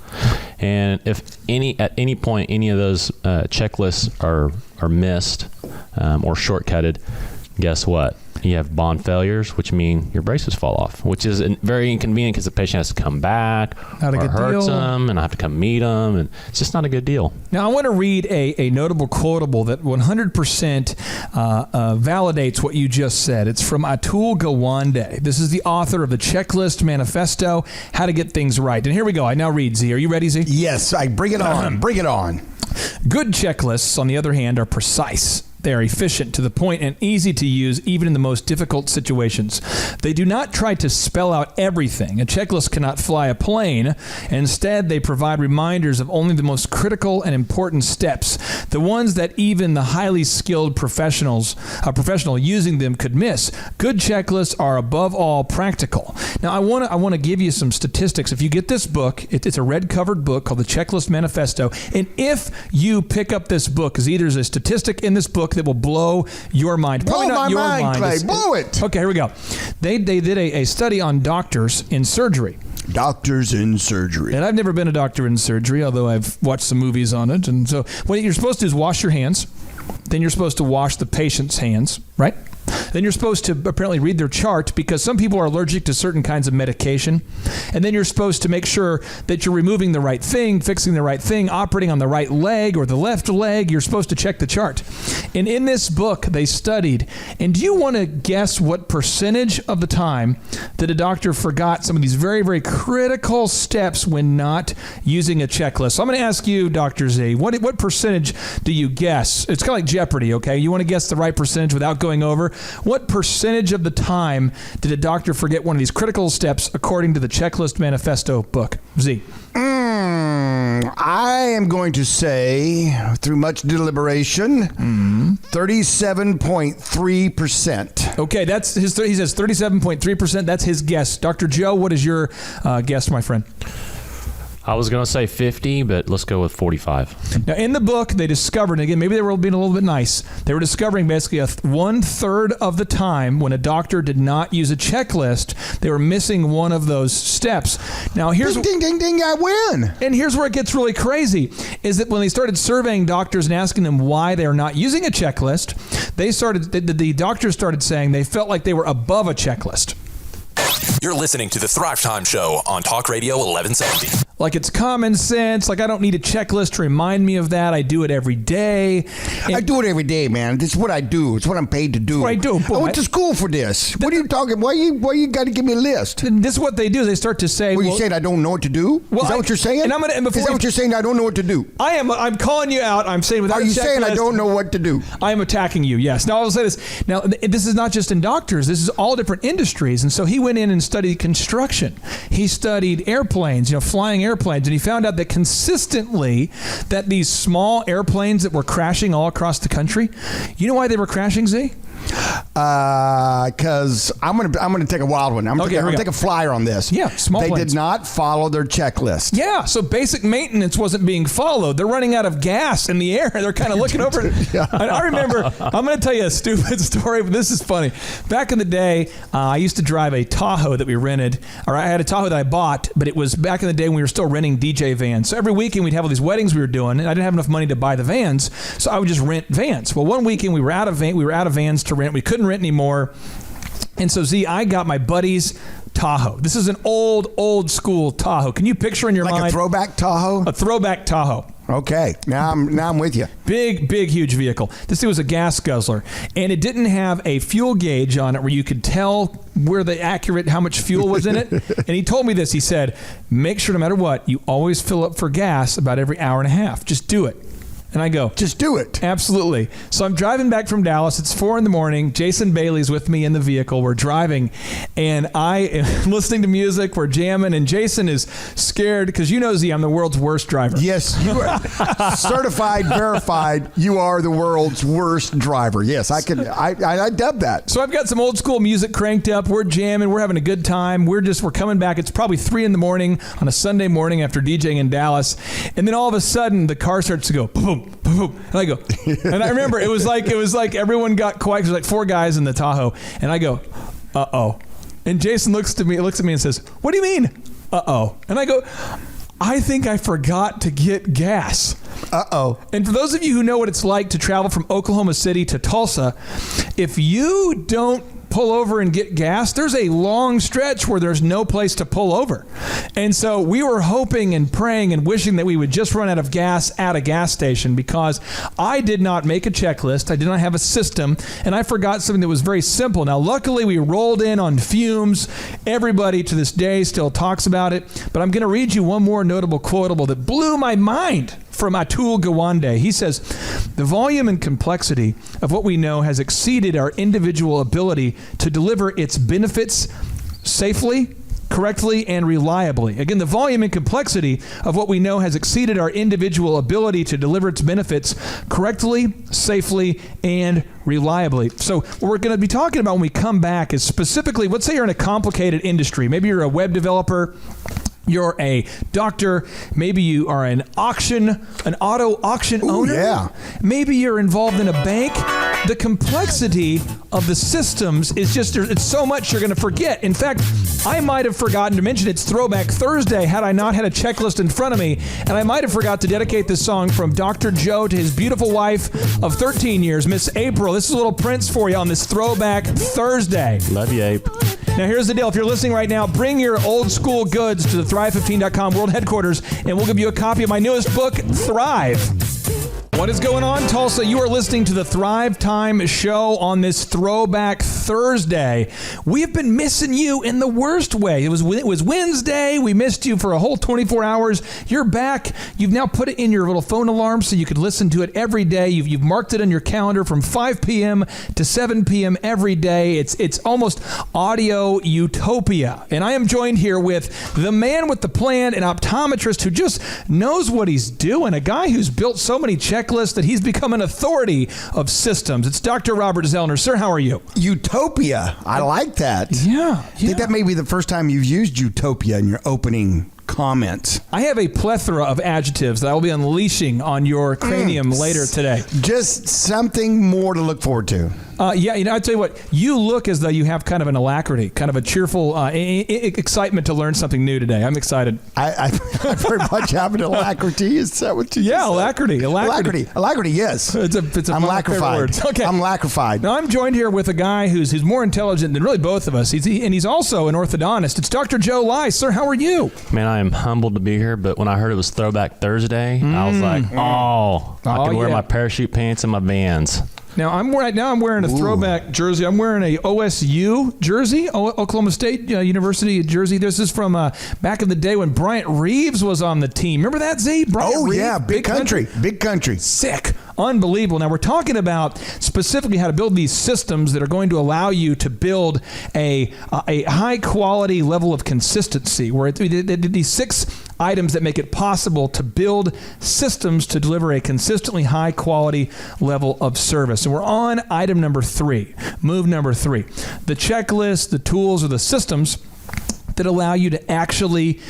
And if at any point any of those checklists are missed or shortcutted, guess what? You have bond failures, which mean your braces fall off, which is very inconvenient because the patient has to come back Not a or good hurts deal. them, and I have to come meet them, and it's just not a good deal. Now, I want to read a notable quotable that 100% validates what you just said. It's from Atul Gawande. This is the author of the Checklist Manifesto, How to Get Things Right. And here we go. I now read, Z. Are you ready, Z? Yes, bring it on. Bring it on. Good checklists, on the other hand, are precise. They are efficient, to the point, and easy to use even in the most difficult situations. They do not try to spell out everything. A checklist cannot fly a plane. Instead, they provide reminders of only the most critical and important steps, the ones that even the highly skilled professional using them could miss. Good checklists are above all practical. Now, I want to give you some statistics. If you get this book, it's a red-covered book called the Checklist Manifesto, and if you pick up this book, because there's a statistic in this book that will blow your mind. Probably blow not my your mind, Clay. Blow it. Okay, here we go. They did a study on doctors in surgery. Doctors in surgery. And I've never been a doctor in surgery, although I've watched some movies on it. And so what you're supposed to do is wash your hands. Then you're supposed to wash the patient's hands, right? Then you're supposed to apparently read their chart because some people are allergic to certain kinds of medication. And then you're supposed to make sure that you're removing the right thing, fixing the right thing, operating on the right leg or the left leg. You're supposed to check the chart. And in this book, they studied, and do you want to guess what percentage of the time that a doctor forgot some of these very, very critical steps when not using a checklist? So I'm going to ask you, Dr. Z, what percentage do you guess? It's kind of like Jeopardy, okay? You want to guess the right percentage without going over. What percentage of the time did a doctor forget one of these critical steps according to the Checklist Manifesto book? Z. I am going to say, through much deliberation, 37.3%. Okay, that's his. He says 37.3%. That's his guess. Dr. Joe, what is your guess, my friend? I was going to say 50, but let's go with 45. Now, in the book, they discovered, and again, maybe they were being a little bit nice, they were discovering basically 1/3 of the time when a doctor did not use a checklist, they were missing one of those steps. Now, here's... Ding, ding, ding, I win. And here's where it gets really crazy, is that when they started surveying doctors and asking them why they're not using a checklist, the doctors started saying they felt like they were above a checklist. You're listening to the Thrivetime Show on Talk Radio 1170. Like it's common sense. Like I don't need a checklist to remind me of that. I do it every day. I do it every day, man. This is what I do. It's what I'm paid to do. What I do. I went to school for this. What are you talking? Why you got to give me a list? And this is what they do. Is they start to say, you saying I don't know what to do? Well, is that what you're saying? And I'm gonna. And is that what you're saying? I don't know what to do. I'm calling you out. I'm saying without. Are you saying I don't know what to do? I am attacking you. Yes. Now I'll say this. Now this is not just in doctors. This is all different industries. And so he went in and studied construction. He studied airplanes. Flying airplanes, and he found out that consistently that these small airplanes that were crashing all across the country. You know why they were crashing, Z? Because I'm gonna take a wild one. I'm gonna take a flyer on this. Yeah, small They planes. did not follow their checklist. Yeah, so basic maintenance wasn't being followed. They're running out of gas in the air. They're kind of looking over. Yeah. I remember. I'm going to tell you a stupid story, but this is funny. Back in the day, I used to drive a Tahoe that we rented, or I had a Tahoe that I bought, but it was back in the day when we were still renting DJ vans. So every weekend we'd have all these weddings we were doing, and I didn't have enough money to buy the vans, so I would just rent vans. Well, one weekend we were out of vans to rent. We couldn't rent anymore. And so, Z, I got my buddy's Tahoe. This is an old school Tahoe. Can you picture in your mind? Like a throwback Tahoe? A throwback Tahoe. Okay. Now I'm with you. Big, huge vehicle. This thing was a gas guzzler, and it didn't have a fuel gauge on it where you could tell where how much fuel was in it. And he told me this. He said, make sure no matter what, you always fill up for gas about every hour and a half. Just do it. And I go, just do it. Absolutely. So I'm driving back from Dallas. It's 4 a.m. Jason Bailey's with me in the vehicle. We're driving, and I am listening to music. We're jamming, and Jason is scared because Z, I'm the world's worst driver. Yes, you are certified, verified. You are the world's worst driver. Yes, I dub that. So I've got some old school music cranked up. We're jamming. We're having a good time. We're coming back. It's probably 3 a.m. on a Sunday morning after DJing in Dallas, and then all of a sudden the car starts to go boom. And I go, and I remember it was like everyone got quiet. There's like 4 guys in the Tahoe, and I go, uh-oh. And Jason looks at me and says, what do you mean, uh-oh? And I go, I think I forgot to get gas. Uh-oh. And for those of you who know what it's like to travel from Oklahoma City to Tulsa, if you don't pull over and get gas, there's a long stretch where there's no place to pull over. And so we were hoping and praying and wishing that we would just run out of gas at a gas station, because I did not make a checklist. I did not have a system, and I forgot something that was very simple. Now, luckily, we rolled in on fumes. Everybody to this day still talks about it, but I'm going to read you one more notable quotable that blew my mind from Atul Gawande. He says, the volume and complexity of what we know has exceeded our individual ability to deliver its benefits safely, correctly, and reliably. Again, the volume and complexity of what we know has exceeded our individual ability to deliver its benefits correctly, safely, and reliably. So what we're going to be talking about when we come back is specifically, let's say you're in a complicated industry. Maybe you're a web developer, you're a doctor, maybe you are an auto auction owner. Yeah. Maybe you're involved in a bank. The complexity of the systems is just, it's so much you're going to forget. In fact, I might have forgotten to mention it's Throwback Thursday had I not had a checklist in front of me, and I might have forgot to dedicate this song from Dr. Joe to his beautiful wife of 13 years, Miss April. This is a little Prince for you on this Throwback Thursday. Love you, Ape. Now, here's the deal. If you're listening right now, bring your old school goods to the Thrive15.com world headquarters, and we'll give you a copy of my newest book, Thrive. What is going on, Tulsa? You are listening to the Thrivetime show on this Throwback Thursday. We have been missing you in the worst way. It was Wednesday. We missed you for a whole 24 hours. You're back. You've now put it in your little phone alarm so you could listen to it every day. You've marked it on your calendar from 5 p.m. to 7 p.m. every day. It's almost audio utopia. And I am joined here with the man with the plan, an optometrist who just knows what he's doing, a guy who's built so many checklists that he's become an authority of systems. It's Dr. Robert Zellner. Sir, how are you? Utopia. I like that. Yeah. I think that may be the first time you've used utopia in your opening comments. I have a plethora of adjectives that I will be unleashing on your cranium later today. Just something more to look forward to. Yeah, I tell you what, you look as though you have kind of an alacrity, kind of a cheerful excitement to learn something new today. I'm excited. I very much have an alacrity. Is that what you just said? Alacrity. Alacrity, yes. It's a I'm one of my favorite lacrified. words. Okay. I'm lacrified. Now, I'm joined here with a guy who's more intelligent than really both of us. He's also an orthodontist. It's Dr. Joe Lai. Sir, how are you? Man, I am humbled to be here, but when I heard it was Throwback Thursday, I was like, I can wear my parachute pants and my Vans. Now I'm wearing a throwback jersey. I'm wearing a OSU jersey, Oklahoma State University jersey. This is from back in the day when Bryant Reeves was on the team. Remember that, Z? Bryant Reeves? Yeah, big country. Sick. Unbelievable. Now, we're talking about specifically how to build these systems that are going to allow you to build a high-quality level of consistency, where these 6 items that make it possible to build systems to deliver a consistently high-quality level of service. And we're on item number 3, move number 3. The checklist, the tools, or the systems that allow you to actually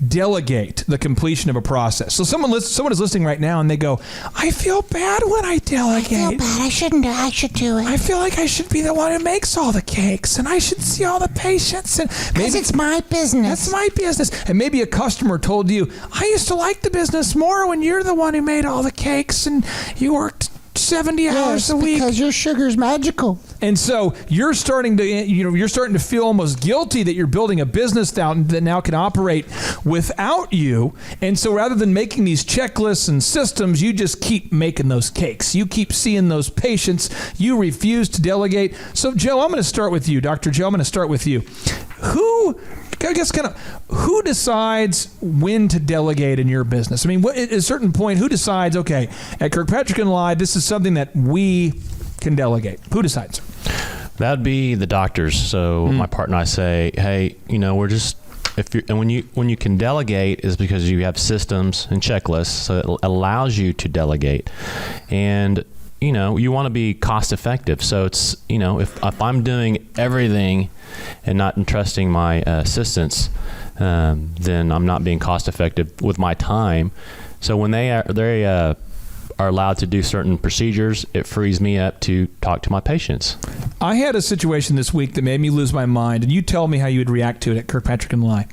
delegate the completion of a process. So someone is listening right now and they go, I feel bad when I delegate. I feel bad. I shouldn't do it. I should do it. I feel like I should be the one who makes all the cakes and I should see all the patients. And Because it's my business. That's my business. And maybe a customer told you, I used to like the business more when you're the one who made all the cakes and you worked 70 hours a week. Because your sugar's magical. And so you're starting to feel almost guilty that you're building a business that now can operate without you. And so rather than making these checklists and systems, you just keep making those cakes. You keep seeing those patients. You refuse to delegate. So Joe, I'm going to start with you. Dr. Joe, I'm going to start with you. Who decides when to delegate in your business? I mean, at a certain point, who decides, okay, at Kirkpatrick and Lye, this is something that we can delegate? Who decides? That would be the doctors. So my partner and I say, hey, we're just, when you can delegate is because you have systems and checklists, so it allows you to delegate. And you want to be cost effective. So it's, if I'm doing everything and not entrusting my assistants, then I'm not being cost effective with my time. So when they are allowed to do certain procedures, it frees me up to talk to my patients. I had a situation this week that made me lose my mind, and you tell me how you would react to it at Kirkpatrick and Lye.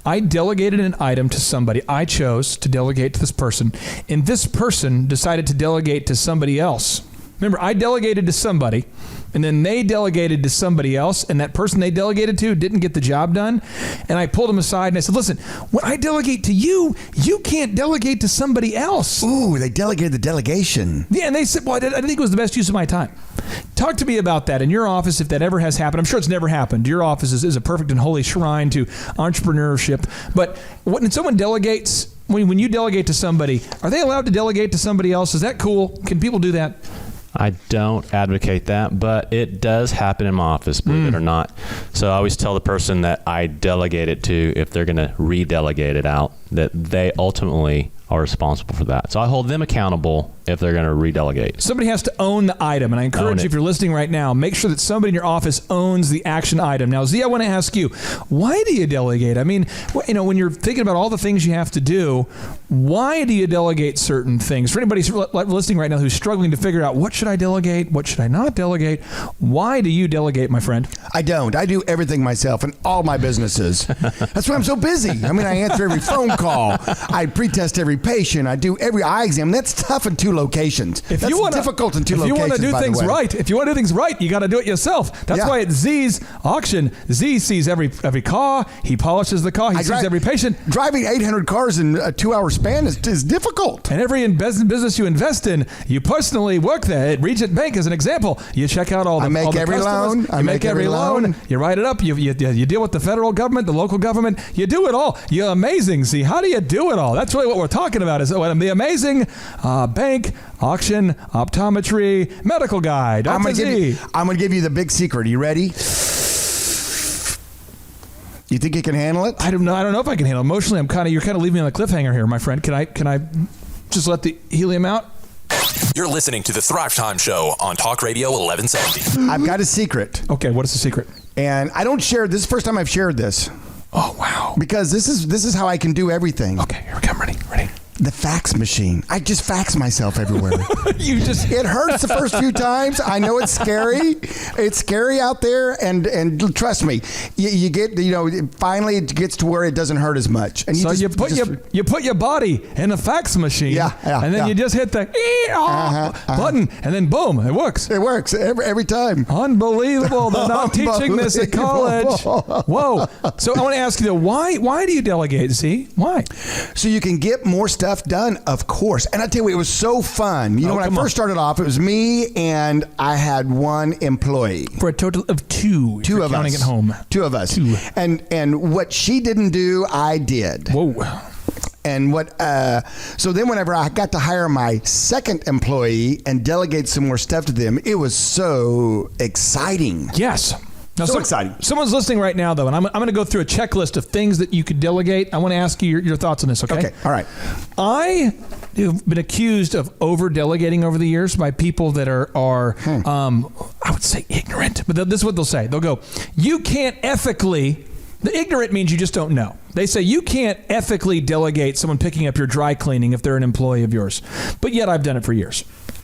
I delegated an item to somebody. I chose to delegate to this person, and this person decided to delegate to somebody else. Remember, I delegated to somebody, and then they delegated to somebody else, and that person they delegated to didn't get the job done. And I pulled them aside, and I said, listen, when I delegate to you, you can't delegate to somebody else. Ooh, they delegated the delegation. Yeah, and they said, well, I think it was the best use of my time. Talk to me about that in your office, if that ever has happened. I'm sure it's never happened. Your office is a perfect and holy shrine to entrepreneurship. But when someone delegates, when you delegate to somebody, are they allowed to delegate to somebody else? Is that cool? Can people do that? I don't advocate that, but it does happen in my office, believe it or not. So I always tell the person that I delegate it to, if they're going to redelegate it out, that they ultimately are responsible for that. So I hold them accountable if they're going to redelegate. Somebody has to own the item, and I encourage you, if you're listening right now, make sure that somebody in your office owns the action item. Now, Z, I want to ask you, why do you delegate? I mean, when you're thinking about all the things you have to do, why do you delegate certain things? For anybody listening right now who's struggling to figure out, what should I delegate? What should I not delegate? Why do you delegate, my friend? I don't. I do everything myself in all my businesses. That's why I'm so busy. I mean, I answer every phone call. I pre-test every every patient. I do every eye exam. That's tough in 2 locations. That's difficult in 2 locations. If you want to do things right, you got to do it yourself. That's why at Z's auction, Z sees every car. He polishes the car. He sees every patient. Driving 800 cars in a 2-hour span is difficult. And every business you invest in, you personally work there. At Regent Bank, as an example, you check out all the. I make every loan. You make every loan. You write it up. You deal with the federal government, the local government. You do it all. You're amazing. See, how do you do it all? That's really what we're talking about. Is the amazing bank, auction, optometry, medical guide. I'm going to give you the big secret. Are you ready? You think you can handle it? I don't know if I can handle it. Emotionally, you're kind of leaving me on a cliffhanger here, my friend. Can I just let the helium out? You're listening to the Thrivetime Show on Talk Radio 1170. I've got a secret. Okay, what is the secret? And I don't share this. Is the first time I've shared this. Oh, wow. Because this is how I can do everything. Okay, here we go. I'm ready. The fax machine. I just fax myself everywhere. It hurts the first few times. I know it's scary. It's scary out there, and trust me, you get finally it gets to where it doesn't hurt as much. And you put your body in a fax machine, and then you just hit the button, and then boom, it works. It works every time. Unbelievable! They're not teaching this at college. Whoa! So I want to ask you though, why do you delegate? See, why? So you can get more stuff done, of course. And I tell you what, it was so fun. When I first started off, it was me and I had 1 employee. For a total of 2. 2 of counting us. At home. 2 of us. 2. And what she didn't do, I did. Whoa. And so then whenever I got to hire my 2nd employee and delegate some more stuff to them, it was so exciting. Yes. Now, so exciting. Someone's listening right now, though, and I'm going to go through a checklist of things that you could delegate. I want to ask you your thoughts on this, okay? Okay, all right. I have been accused of over-delegating over the years by people that are I would say ignorant, but this is what they'll say. They'll go, you can't ethically... The ignorant means you just don't know. They say you can't ethically delegate someone picking up your dry cleaning if they're an employee of yours. But yet I've done it for years.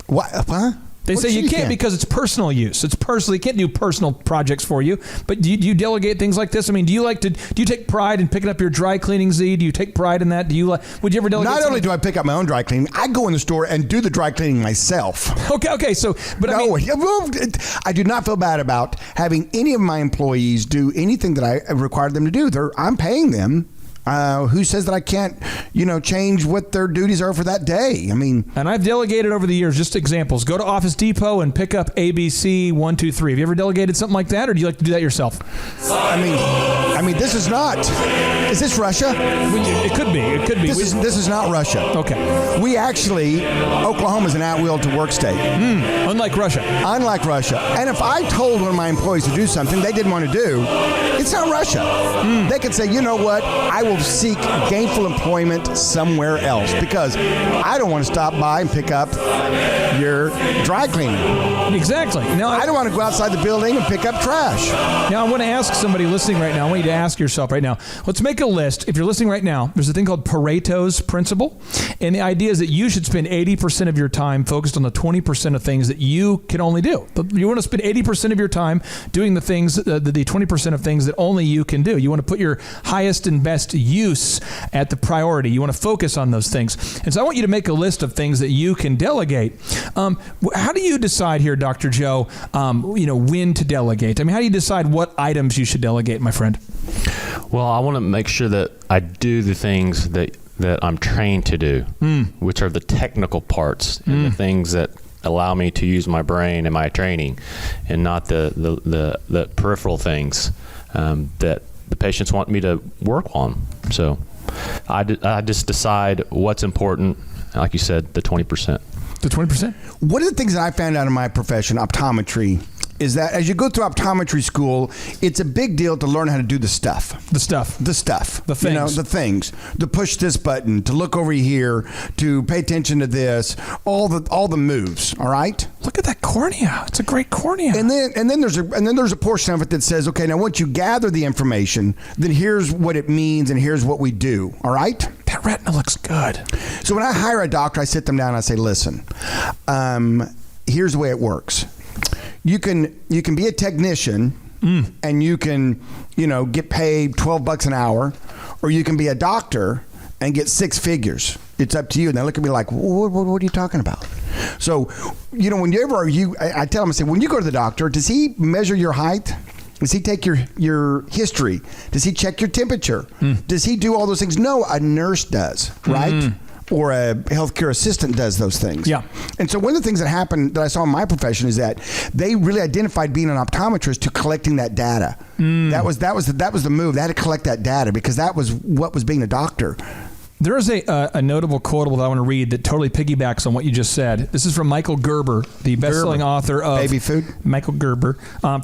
What? Huh? They say you can't because it's personal use. It's personal. You can't do personal projects for you. But do you delegate things like this? I mean, do you take pride in picking up your dry cleaning, Z? Do you take pride in that? Would you ever delegate? Not only do I pick up my own dry cleaning, I go in the store and do the dry cleaning myself. Okay. So, but I do not feel bad about having any of my employees do anything that I require them to do. I'm paying them. Who says that I can't, change what their duties are for that day? I mean, and I've delegated over the years. Just examples: go to Office Depot and pick up ABC 1, 2, 3. Have you ever delegated something like that, or do you like to do that yourself? I mean, this is not. Is this Russia? It could be. This is not Russia. Okay. We actually, Oklahoma is an at-will to work state. Unlike Russia. Unlike Russia. And if I told one of my employees to do something they didn't want to do, it's not Russia. They could say, you know what? I will seek gainful employment somewhere else because I don't want to stop by and pick up your dry cleaning. Exactly. Now I don't want to go outside the building and pick up trash. Now I want to ask somebody listening right now. I want you to ask yourself right now. Let's make a list. If you're listening right now, there's a thing called Pareto's principle, and the idea is that you should spend 80% of your time focused on the 20% of things that you can only do. You want to spend 80% of your time doing the things, the 20% of things that only you can do. You want to put your highest and best use at the priority. You want to focus on those things. And so I want you to make a list of things that you can delegate. How do you decide here, Dr. Joe, when to delegate? I mean, how do you decide what items you should delegate, my friend? Well, I want to make sure that I do the things that I'm trained to do, which are the technical parts and the things that allow me to use my brain and my training, and not the peripheral things that the patients want me to work on. So I just decide what's important. Like you said, the 20%. The 20%? One of the things that I found out in my profession, optometry, is that as you go through optometry school, it's a big deal to learn how to do the stuff. The stuff. The stuff. The things. The things. To push this button, to look over here, to pay attention to this, all the moves, all right? Look at that cornea. It's a great cornea. And then there's a portion of it that says, okay, now once you gather the information, then here's what it means and here's what we do, all right? That retina looks good. So when I hire a doctor, I sit them down and I say, listen, here's the way it works. You can be a technician and you can, get paid $12 an hour, or you can be a doctor and get 6 figures. It's up to you. And they look at me like, what are you talking about? So, whenever I tell them, I say, when you go to the doctor, does he measure your height? Does he take your history? Does he check your temperature? Does he do all those things? No, a nurse does, right? Or a healthcare assistant does those things. Yeah. And so one of the things that happened that I saw in my profession is that they really identified being an optometrist to collecting that data. That was the move. They had to collect that data because that was what was being a doctor. There is a notable quotable that I want to read that totally piggybacks on what you just said. This is from Michael Gerber, the best-selling author of Baby Food. Michael Gerber,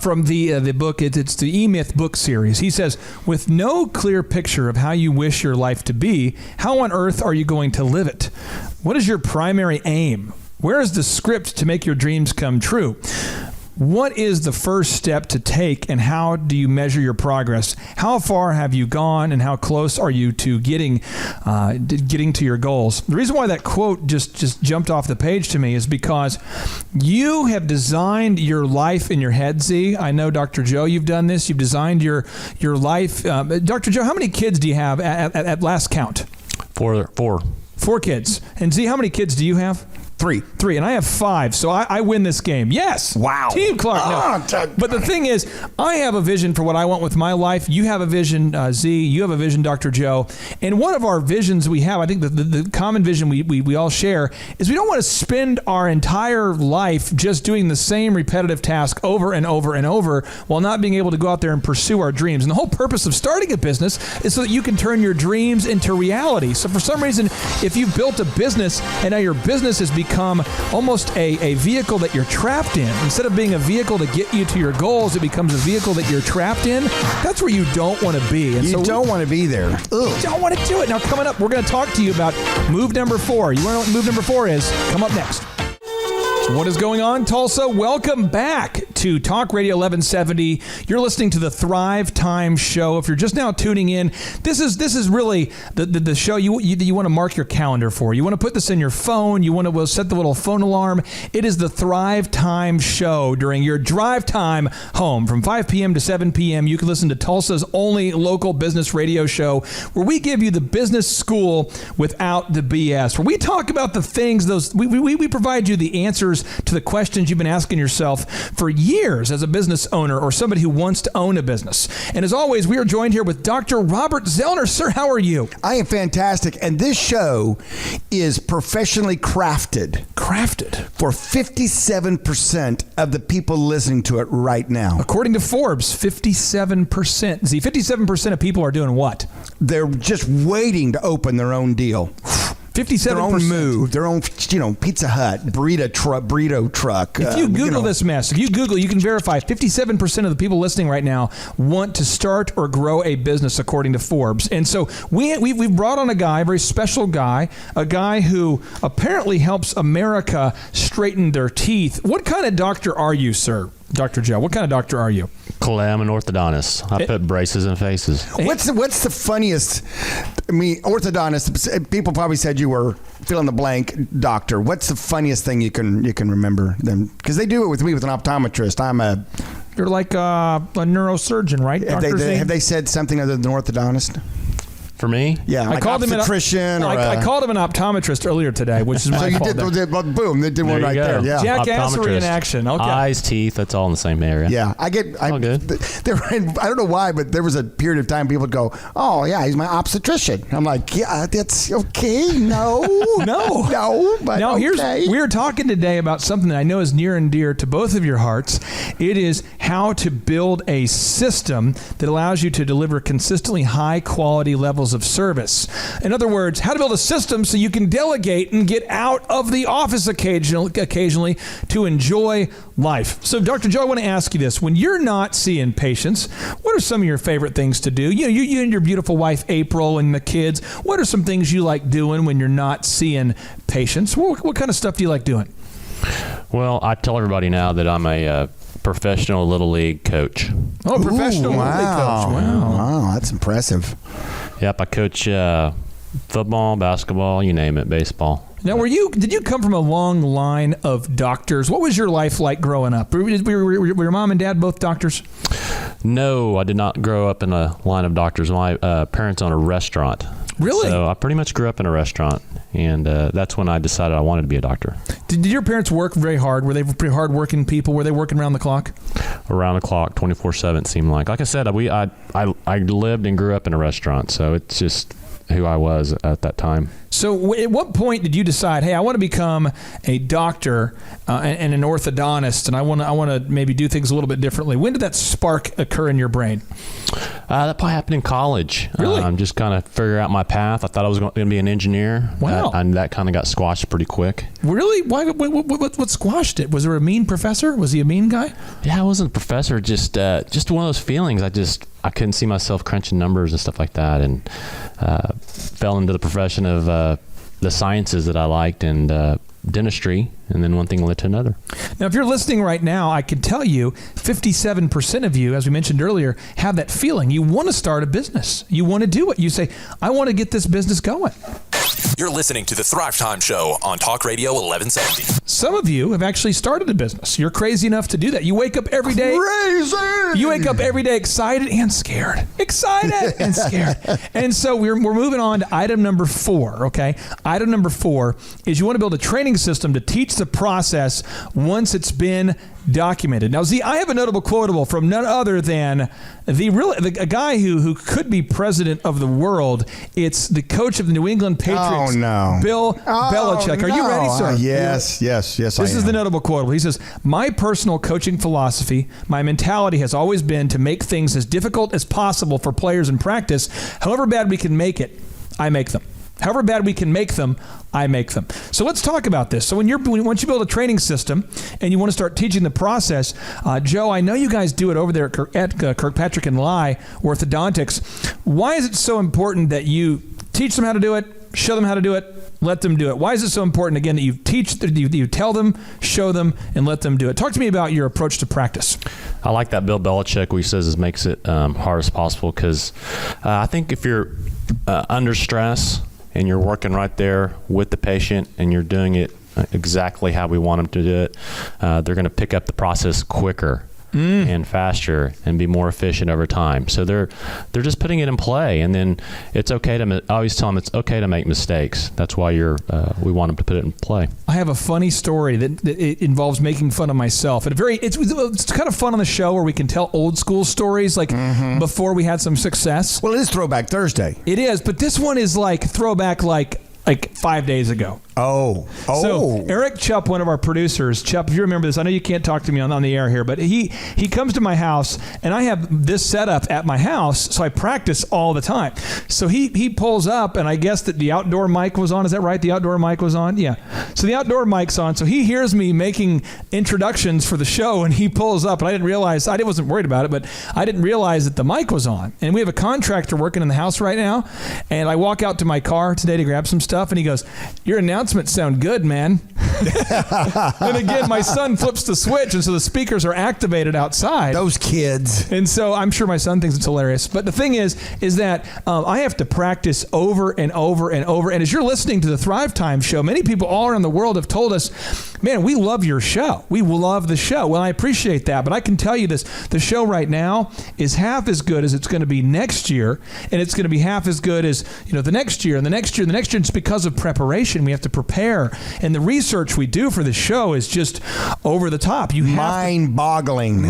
from the book. It's the E-Myth book series. He says, with no clear picture of how you wish your life to be, how on earth are you going to live it? What is your primary aim? Where is the script to make your dreams come true? What is the first step to take, and how do you measure your progress? How far have you gone, and how close are you to getting to your goals? The reason why that quote just jumped off the page to me is because you have designed your life in your head, Z. I know, Dr. Joe, you've done this. You've designed your life. Dr. Joe, how many kids do you have at last count? Four. 4 kids. And Z, how many kids do you have? 3. And I have 5, so I win this game. Yes. Wow. Team Clark. No. But the thing is, I have a vision for what I want with my life. You have a vision, Z. You have a vision, Dr. Joe. And one of our visions we have, I think the common vision we all share, is we don't want to spend our entire life just doing the same repetitive task over and over and over while not being able to go out there and pursue our dreams. And the whole purpose of starting a business is so that you can turn your dreams into reality. So for some reason, if you've built a business and now your business has become almost a vehicle that you're trapped in. Instead of being a vehicle to get you to your goals, it becomes a vehicle that you're trapped in. That's where you don't want to be. And you don't want to be there. You don't want to do it. Now, coming up, we're going to talk to you about move number 4. You want to know what move number 4 is? Come up next. What is going on, Tulsa? Welcome back to Talk Radio 1170. You're listening to the Thrivetime show. If you're just now tuning in, this is really the show you want to mark your calendar for. You want to put this in your phone. You want to set the little phone alarm. It is the Thrivetime show during your drive time home from 5 p.m. to 7 p.m. You can listen to Tulsa's only local business radio show where we give you the business school without the BS, where we talk about the things, we provide you the answers to the questions you've been asking yourself for years as a business owner or somebody who wants to own a business. And as always, we are joined here with Dr. Robert Zellner. Sir, how are you? I am fantastic. And this show is professionally crafted for 57% of the people listening to it right now. According to Forbes, 57%. See, 57% of people are doing what? They're just waiting to open their own deal. 57%. Their own move, their own, Pizza Hut, burrito truck. If you Google this mess, you can verify 57% of the people listening right now want to start or grow a business, according to Forbes. And so we've brought on a guy, a very special guy, a guy who apparently helps America straighten their teeth. What kind of doctor are you, sir? Dr. Joe, what kind of doctor are you? I'm an orthodontist. I put braces in faces. What's the funniest? I mean, orthodontist. People probably said you were fill in the blank doctor. What's the funniest thing you can remember them? Because they do it with me with an optometrist. You're like a neurosurgeon, right? Have they said something other than orthodontist? For me? Yeah, like I called obstetrician. I called him an optometrist earlier today, which is my fault. So you did, boom, they did one right there. Yeah. Jackassery in action. Okay. Eyes, teeth, that's all in the same area. Yeah, all good. I don't know why, but there was a period of time people would go, oh, yeah, he's my obstetrician. I'm like, yeah, that's okay. No, but now okay. We're talking today about something that I know is near and dear to both of your hearts. It is how to build a system that allows you to deliver consistently high quality levels of service. In other words, how to build a system so you can delegate and get out of the office occasionally to enjoy life. So, Dr. Joe, I want to ask you this. When you're not seeing patients, what are some of your favorite things to do? You and your beautiful wife, April, and the kids, what are some things you like doing when you're not seeing patients? What kind of stuff do you like doing? Well, I tell everybody now that I'm a professional Little League coach. Oh, professional Little League coach. Wow, that's impressive. Yep, I coach football, basketball, you name it, baseball. Now, did you come from a long line of doctors? What was your life like growing up? Were your mom and dad both doctors? No, I did not grow up in a line of doctors. My parents own a restaurant. Really? So I pretty much grew up in a restaurant, and that's when I decided I wanted to be a doctor. Did your parents work very hard? Were they pretty hard-working people? Were they working around the clock? Around the clock, 24/7 it seemed like. Like I said, I lived and grew up in a restaurant, so it's just who I was at that time. So at what point did you decide, hey, I want to become a doctor and an orthodontist, and I want to maybe do things a little bit differently? When did that spark occur in your brain? That probably happened in college. Really? Just kind of figure out my path. I thought I was going to be an engineer. Wow. And that kind of got squashed pretty quick. Really? Why? What squashed it? Was there a mean professor? Was he a mean guy? Yeah, I wasn't a professor. Just one of those feelings. I couldn't see myself crunching numbers and stuff like that, and fell into the profession of the sciences that I liked, and dentistry, and then one thing led to another. Now, if you're listening right now, I can tell you 57% of you, as we mentioned earlier, have that feeling. You want to start a business. You want to do it. You say, I want to get this business going. You're listening to the Thrivetime Show on Talk Radio 1170. Some of you have actually started a business. You're crazy enough to do that. You wake up every day. Crazy! You wake up every day excited and scared. Excited and scared. And so we're moving on to item number 4, okay? Item number 4 is you want to build a training system to teach the process once it's been documented. Now, Z, I have a notable quotable from none other than a guy who could be president of the world. It's the coach of the New England Patriots, Bill Belichick. Are you ready, sir? Yes, This is the notable quotable. He says, my personal coaching philosophy, my mentality has always been to make things as difficult as possible for players in practice. However bad we can make it, I make them. However bad we can make them, I make them. So let's talk about this. So once you build a training system and you want to start teaching the process, Joe, I know you guys do it over there at Kirkpatrick and Lye Orthodontics. Why is it so important that you teach them how to do it, show them how to do it, let them do it? Why is it so important, again, that you tell them, show them, and let them do it? Talk to me about your approach to practice. I like that Bill Belichick, what he says is makes it hard as possible, because I think if you're under stress and you're working right there with the patient and you're doing it exactly how we want them to do it, they're going to pick up the process quicker and faster and be more efficient over time. So they're just putting it in play, and then it's okay to. I always tell them it's okay to make mistakes. That's why we want them to put it in play. I have a funny story that it involves making fun of myself. It's kind of fun on the show where we can tell old school stories like before we had some success. Well, it is Throwback Thursday. It is, but this one is like throwback like 5 days ago. Oh. So Eric Chupp, one of our producers, Chupp, if you remember this, I know you can't talk to me on the air here, but he comes to my house, and I have this set up at my house, so I practice all the time. So he pulls up, and I guess that the outdoor mic was on. Is that right? The outdoor mic was on? Yeah. So the outdoor mic's on, so he hears me making introductions for the show, and he pulls up, and I didn't realize, I wasn't worried about it, but I didn't realize that the mic was on. And we have a contractor working in the house right now, and I walk out to my car today to grab some stuff, and he goes, your announcements sound good, man. And again, my son flips the switch, and so the speakers are activated outside. Those kids. And so I'm sure my son thinks it's hilarious. But the thing is that I have to practice over and over and over. And as you're listening to the Thrivetime show, many people all around the world have told us, man, we love your show. We love the show. Well, I appreciate that. But I can tell you this, the show right now is half as good as it's going to be next year. And it's going to be half as good as, the next year and the next year and the next year. It's because of preparation. We have to prepare. And the research we do for the show is just over the top. Mind-boggling.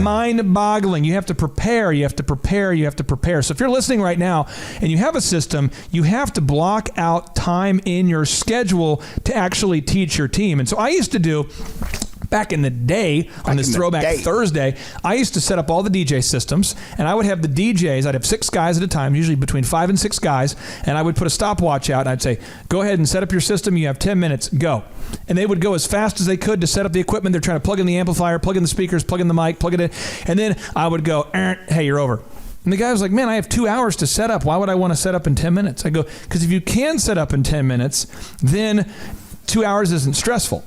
You have to prepare. You have to prepare. You have to prepare. So if you're listening right now and you have a system, you have to block out time in your schedule to actually teach your team. And so I used to do, back in the day, on this Throwback Thursday, I used to set up all the DJ systems, and I would have the DJs, I'd have 6 guys at a time, usually between 5 and 6 guys, and I would put a stopwatch out, and I'd say, go ahead and set up your system, you have 10 minutes, go. And they would go as fast as they could to set up the equipment. They're trying to plug in the amplifier, plug in the speakers, plug in the mic, plug it in, and then I would go, hey, you're over. And the guy was like, man, I have 2 hours to set up. Why would I want to set up in 10 minutes? I go, because if you can set up in 10 minutes, then 2 hours isn't stressful.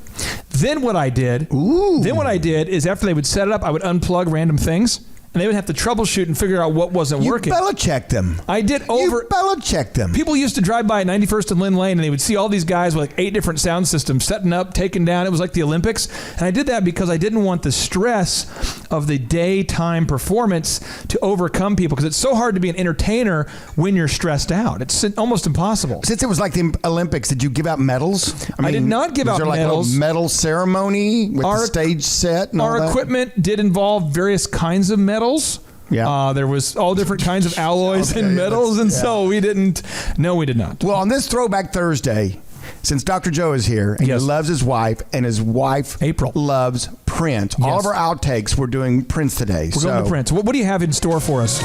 Then what I did is after they would set it up, I would unplug random things, And they would have to troubleshoot and figure out what wasn't You working. Belichick them. I did You Belichick them. People used to drive by at 91st and Lynn Lane, and they would see all these guys with like 8 different sound systems setting up, taking down. It was like the Olympics. And I did that because I didn't want the stress of the daytime performance to overcome people, because it's so hard to be an entertainer when you're stressed out. It's almost impossible. Since it was like the Olympics, did you give out medals? I did not give out Was there like medals. a medal ceremony with the stage set and all Our that? equipment did involve various kinds of metals. Yeah. There was all different kinds of alloys Okay, and metals, and yeah. so we didn't. No, we did not. Well, on this Throwback Thursday, since Dr. Joe is here and Yes. he loves his wife, and his wife April loves Prince. All Yes. of our outtakes, we're doing Prince today. We're going to Prince. What do you have in store for us?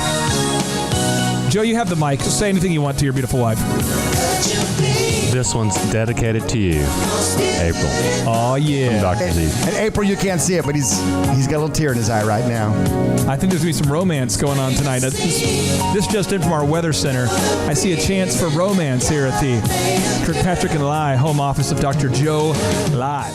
Joe, you have the mic. Say anything you want to your beautiful wife. This one's dedicated to you, April. Oh, yeah. Dr. Z. And April, you can't see it, but he's got a little tear in his eye right now. I think there's going to be some romance going on tonight. This just in from our weather center. I see a chance for romance here at the Kirkpatrick and Lai home office of Dr. Joe Lai.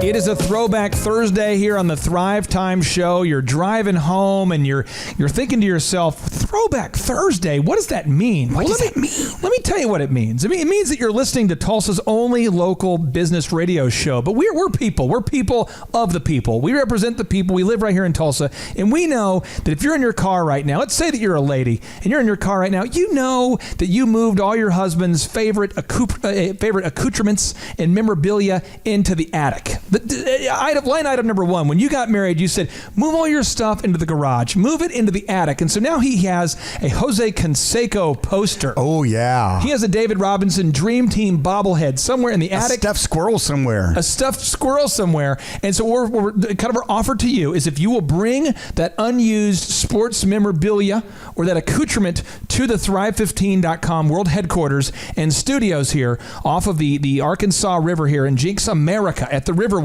It is a Throwback Thursday here on the Thrivetime Show. You're driving home and you're thinking to yourself, Throwback Thursday, what does that mean? What does that mean? Let me tell you what it means. I mean, it means that you're listening to Tulsa's only local business radio show. But we're people. We're people of the people. We represent the people. We live right here in Tulsa. And we know that if you're in your car right now, let's say that you're a lady and you're in your car right now, you know that you moved all your husband's favorite accoutrements and memorabilia into the attic. Line item number 1, when you got married, you said, move all your stuff into the garage, move it into the attic. And so now he has a Jose Canseco poster. Oh, yeah. He has a David Robinson Dream Team bobblehead somewhere in the attic. A stuffed squirrel somewhere. A stuffed squirrel somewhere. And so we're kind of our offer to you is if you will bring that unused sports memorabilia or that accoutrement to the Thrive15.com world headquarters and studios here off of the Arkansas River here in Jinx, America at the Riverwalk,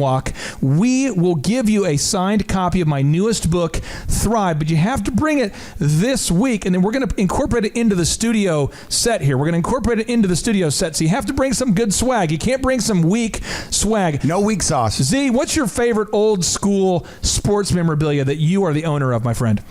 we will give you a signed copy of my newest book, Thrive. But you have to bring it this week, and then we're going to incorporate it into the studio set here. We're going to incorporate it into the studio set, so you have to bring some good swag. You can't bring some weak swag. No weak sauce. Z, what's your favorite old school sports memorabilia that you are the owner of, my friend?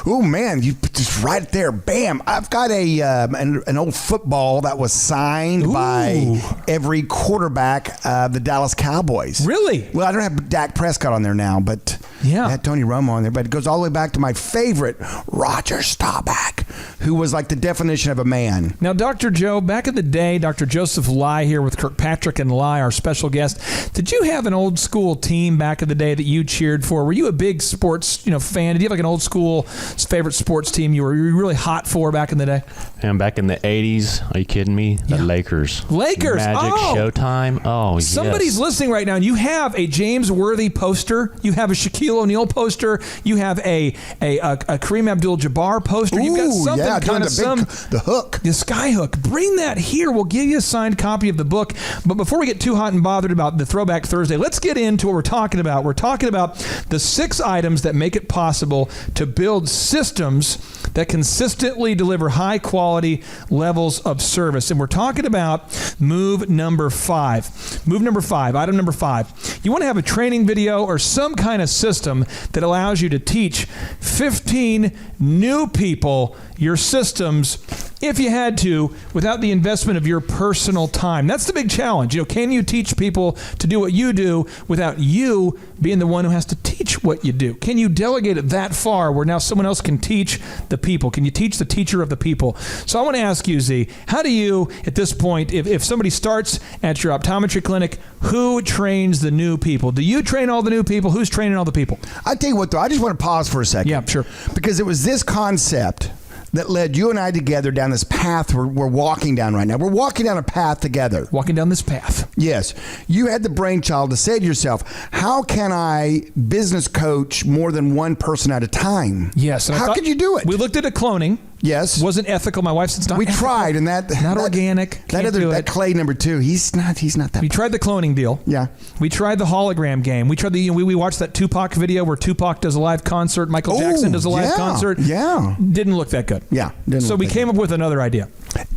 Oh, man, you put this right there. Bam. I've got an old football that was signed by every quarterback of the Dallas Cowboys. Really? Well, I don't have Dak Prescott on there now, but yeah. I had Tony Romo on there. But it goes all the way back to my favorite, Roger Staubach, who was like the definition of a man. Now, Dr. Joe, back in the day, Dr. Joseph Lai here with Kirkpatrick and Lai, our special guest. Did you have an old school team back in the day that you cheered for? Were you a big sports fan? Did you have like an old school favorite sports team you were really hot for back in the day? And back in the 80s, are you kidding me? The Lakers. Lakers. Magic, Showtime. Oh, yes. Somebody's listening right now, and you have a James Worthy poster. You have a Shaquille O'Neal poster. You have a Kareem Abdul-Jabbar poster. You've got something kind of the hook. The sky hook. Bring that here. We'll give you a signed copy of the book. But before we get too hot and bothered about the Throwback Thursday, let's get into what we're talking about. We're talking about the 6 items that make it possible to build systems that consistently deliver high quality levels of service. And we're talking about move number 5. Move number 5, item number 5. You want to have a training video or some kind of system that allows you to teach 15 new people your systems if you had to without the investment of your personal time. That's the big challenge. Can you teach people to do what you do without you being the one who has to teach what you do? Can you delegate it that far where now someone else can teach the people? Can you teach the teacher of the people? So I want to ask you, Z, how do you, at this point, if somebody starts at your optometry clinic, who trains the new people? Do you train all the new people? Who's training all the people? I tell you what, though, I just want to pause for a second. Yeah, sure. Because it was this concept that led you and I together down this path we're walking down right now. We're walking down a path together. Walking down this path. Yes. You had the brainchild to say to yourself, how can I business coach more than one person at a time? Yes. And how could you do it? We looked at cloning. Yes. Wasn't ethical. My wife said it's not We ethical. tried, and that organic. That Clay number 2, he's not that. We tried the cloning deal. Yeah. We tried the hologram game. We tried we watched that Tupac video where Tupac does a live concert, Michael Jackson does a live concert. Yeah. Didn't look that good. Yeah. So we came up with another idea.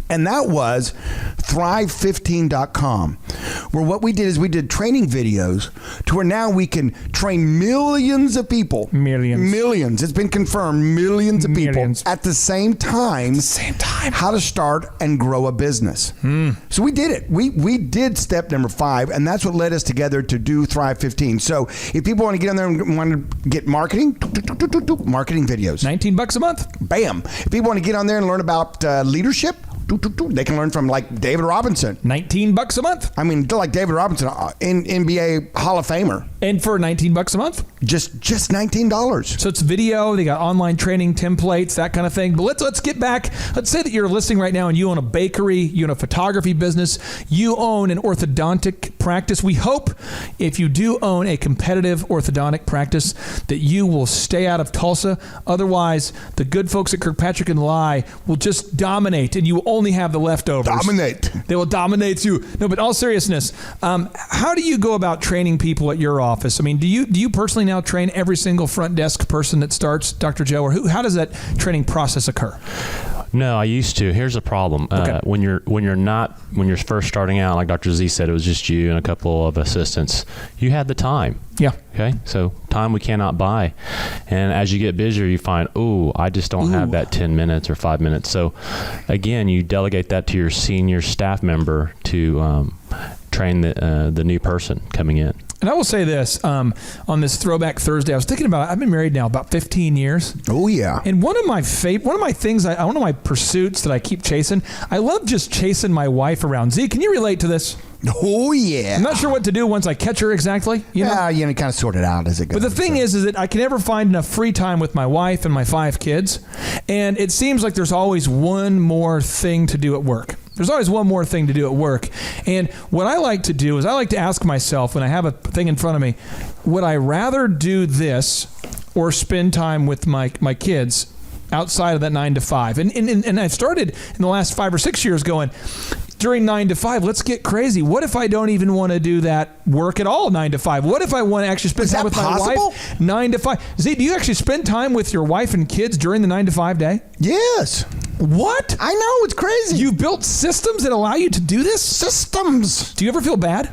And that was Thrive15.com, where what we did is we did training videos to where now we can train millions of people. Millions. It's been confirmed, millions of people at the same time. How to start and grow a business. So we did it. We did step number 5, and that's what led us together to do Thrive 15. So if people want to get on there and want to get marketing videos. $19 a month. Bam. If people want to get on there and learn about leadership, they can learn from like David Robinson. $19 a month. I mean, like David Robinson, NBA Hall of Famer. And for $19 a month? Just $19. So it's video, they got online training templates, that kind of thing. But let's get back. Let's say that you're listening right now and you own a bakery, you own a photography business, you own an orthodontic practice. We hope if you do own a competitive orthodontic practice that you will stay out of Tulsa. Otherwise, the good folks at Kirkpatrick and Lye will just dominate and you will only have the leftovers. Dominate. They will dominate you. No, but all seriousness, how do you go about training people at your office? I mean, do you personally now train every single front desk person that starts, Dr. Joe, or how does that training process occur? No, I used to. Here's the problem. Okay. When you're first starting out, like Dr. Z said, it was just you and a couple of assistants. You had the time. Yeah. Okay. So time we cannot buy. And as you get busier, you find, I just don't have that 10 minutes or 5 minutes. So again, you delegate that to your senior staff member to train the new person coming in. And I will say this, on this Throwback Thursday, I was thinking about, I've been married now about 15 years. Oh, yeah. And one of my one of my pursuits that I keep chasing, I love just chasing my wife around. Z, can you relate to this? Oh, yeah. I'm not sure what to do once I catch her exactly. You know, kind of sort it out as it goes. But the thing is that I can never find enough free time with my wife and my 5 kids. And it seems like there's always one more thing to do at work. There's always one more thing to do at work. And what I like to do is I like to ask myself when I have a thing in front of me, would I rather do this or spend time with my kids outside of that 9 to 5? And I've started in the last 5 or 6 years going, during 9 to 5, let's get crazy. What if I don't even want to do that work at all 9 to 5? What if I want to actually spend time with my wife 9 to 5? Z, do you actually spend time with your wife and kids during the 9 to 5 day? Yes. What? I know, it's crazy. You've built systems that allow you to do this? Systems. Do you ever feel bad?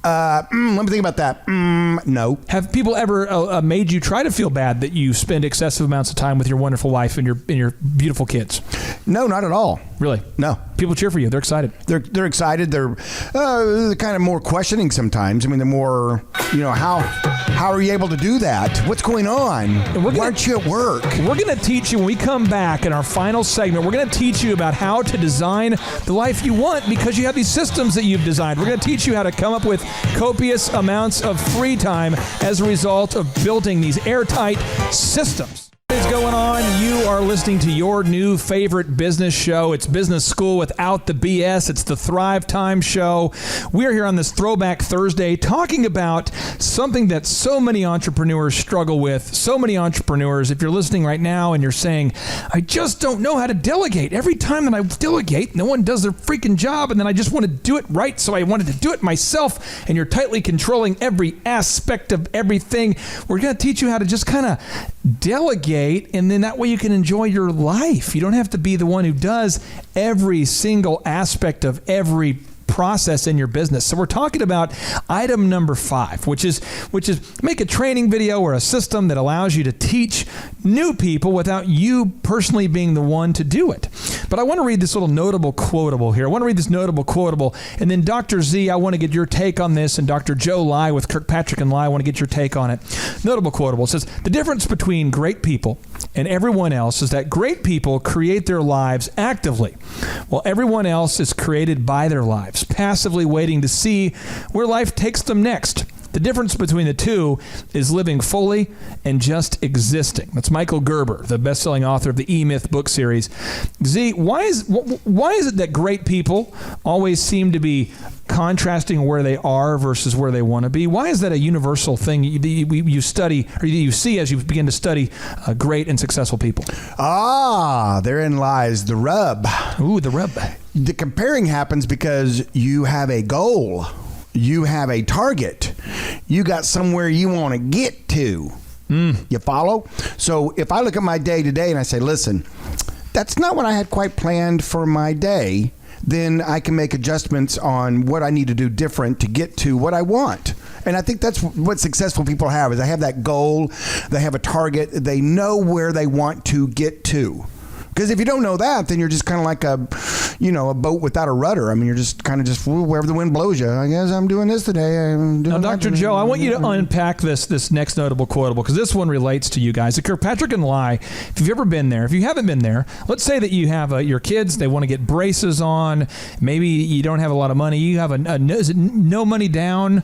Let me think about that. No. Have people ever made you try to feel bad that you spend excessive amounts of time with your wonderful wife and your beautiful kids? No, not at all. Really? No. People cheer for you. They're excited. They're excited. They're kind of more questioning sometimes. I mean, they're more, how are you able to do that? What's going on? Why aren't you at work? We're going to teach you when we come back in our final segment. We're going to teach you about how to design the life you want because you have these systems that you've designed. We're going to teach you how to come up with copious amounts of free time as a result of building these airtight systems. What is going on? You are listening to your new favorite business show. It's Business School without the BS. It's the Thrivetime show. We're here on this Throwback Thursday talking about something that so many entrepreneurs struggle with. So many entrepreneurs, if you're listening right now and you're saying, I just don't know how to delegate. Every time that I delegate, no one does their freaking job, and then I just want to do it right, so I wanted to do it myself, and you're tightly controlling every aspect of everything. We're going to teach you how to just kind of delegate, and then that way you can enjoy your life. You don't have to be the one who does every single aspect of every process in your business. So we're talking about item number 5, which is make a training video or a system that allows you to teach new people without you personally being the one to do it. But I want to read this little notable quotable here. I want to read this notable quotable, and then Dr. Z, I want to get your take on this, and Dr. Joe Lye with Kirkpatrick and Lye, I want to get your take on it. Notable quotable. It says, the difference between great people and everyone else is that great people create their lives actively, while everyone else is created by their lives, passively waiting to see where life takes them next. The difference between the two is living fully and just existing. That's Michael Gerber, the best-selling author of the E-Myth book series. Z, why is it that great people always seem to be contrasting where they are versus where they want to be? Why is that a universal thing you study, or you see as you begin to study great and successful people? Therein lies the rub. Ooh, the rub. The comparing happens because you have a goal. You have a target. You got somewhere you want to get to. You follow? So if I look at my day to day and I say, listen, that's not what I had quite planned for my day, then I can make adjustments on what I need to do different to get to what I want. And I think that's what successful people have, is they have that goal, they have a target, they know where they want to get to. Because if you don't know that, then you're just kind of like a boat without a rudder. I mean, you're just kind of just wherever the wind blows you. I guess I'm doing this today. Now, Dr. Joe, I want you to unpack this next notable quotable, because this one relates to you guys. The Kirkpatrick and Lie, if you've ever been there, if you haven't been there, let's say that you have your kids, they want to get braces on. Maybe you don't have a lot of money. You have no money down,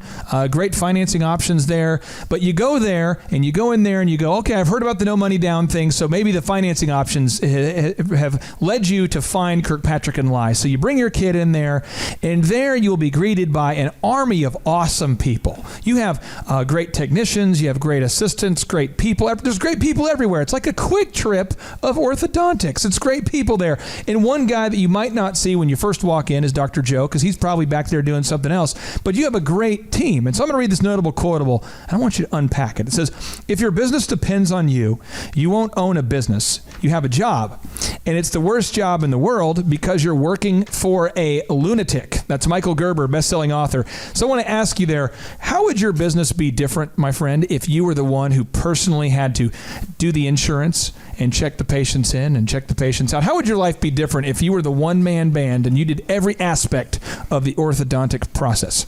great financing options there. But you go there and you go in there and you go, okay, I've heard about the no money down thing, so maybe the financing options have led you to find Kirkpatrick and Lie. So you bring your kid in there, and there you'll be greeted by an army of awesome people. You have great technicians, you have great assistants, great people. There's great people everywhere. It's like a quick trip of orthodontics. It's great people there. And one guy that you might not see when you first walk in is Dr. Joe, because he's probably back there doing something else. But you have a great team. And so I'm going to read this notable quotable, and I want you to unpack it. It says, if your business depends on you, you won't own a business. You have a job. And it's the worst job in the world because you're working for a lunatic. That's Michael Gerber, best-selling author. So I want to ask you there, how would your business be different, my friend, if you were the one who personally had to do the insurance and check the patients in and check the patients out? How would your life be different if you were the one-man band and you did every aspect of the orthodontic process?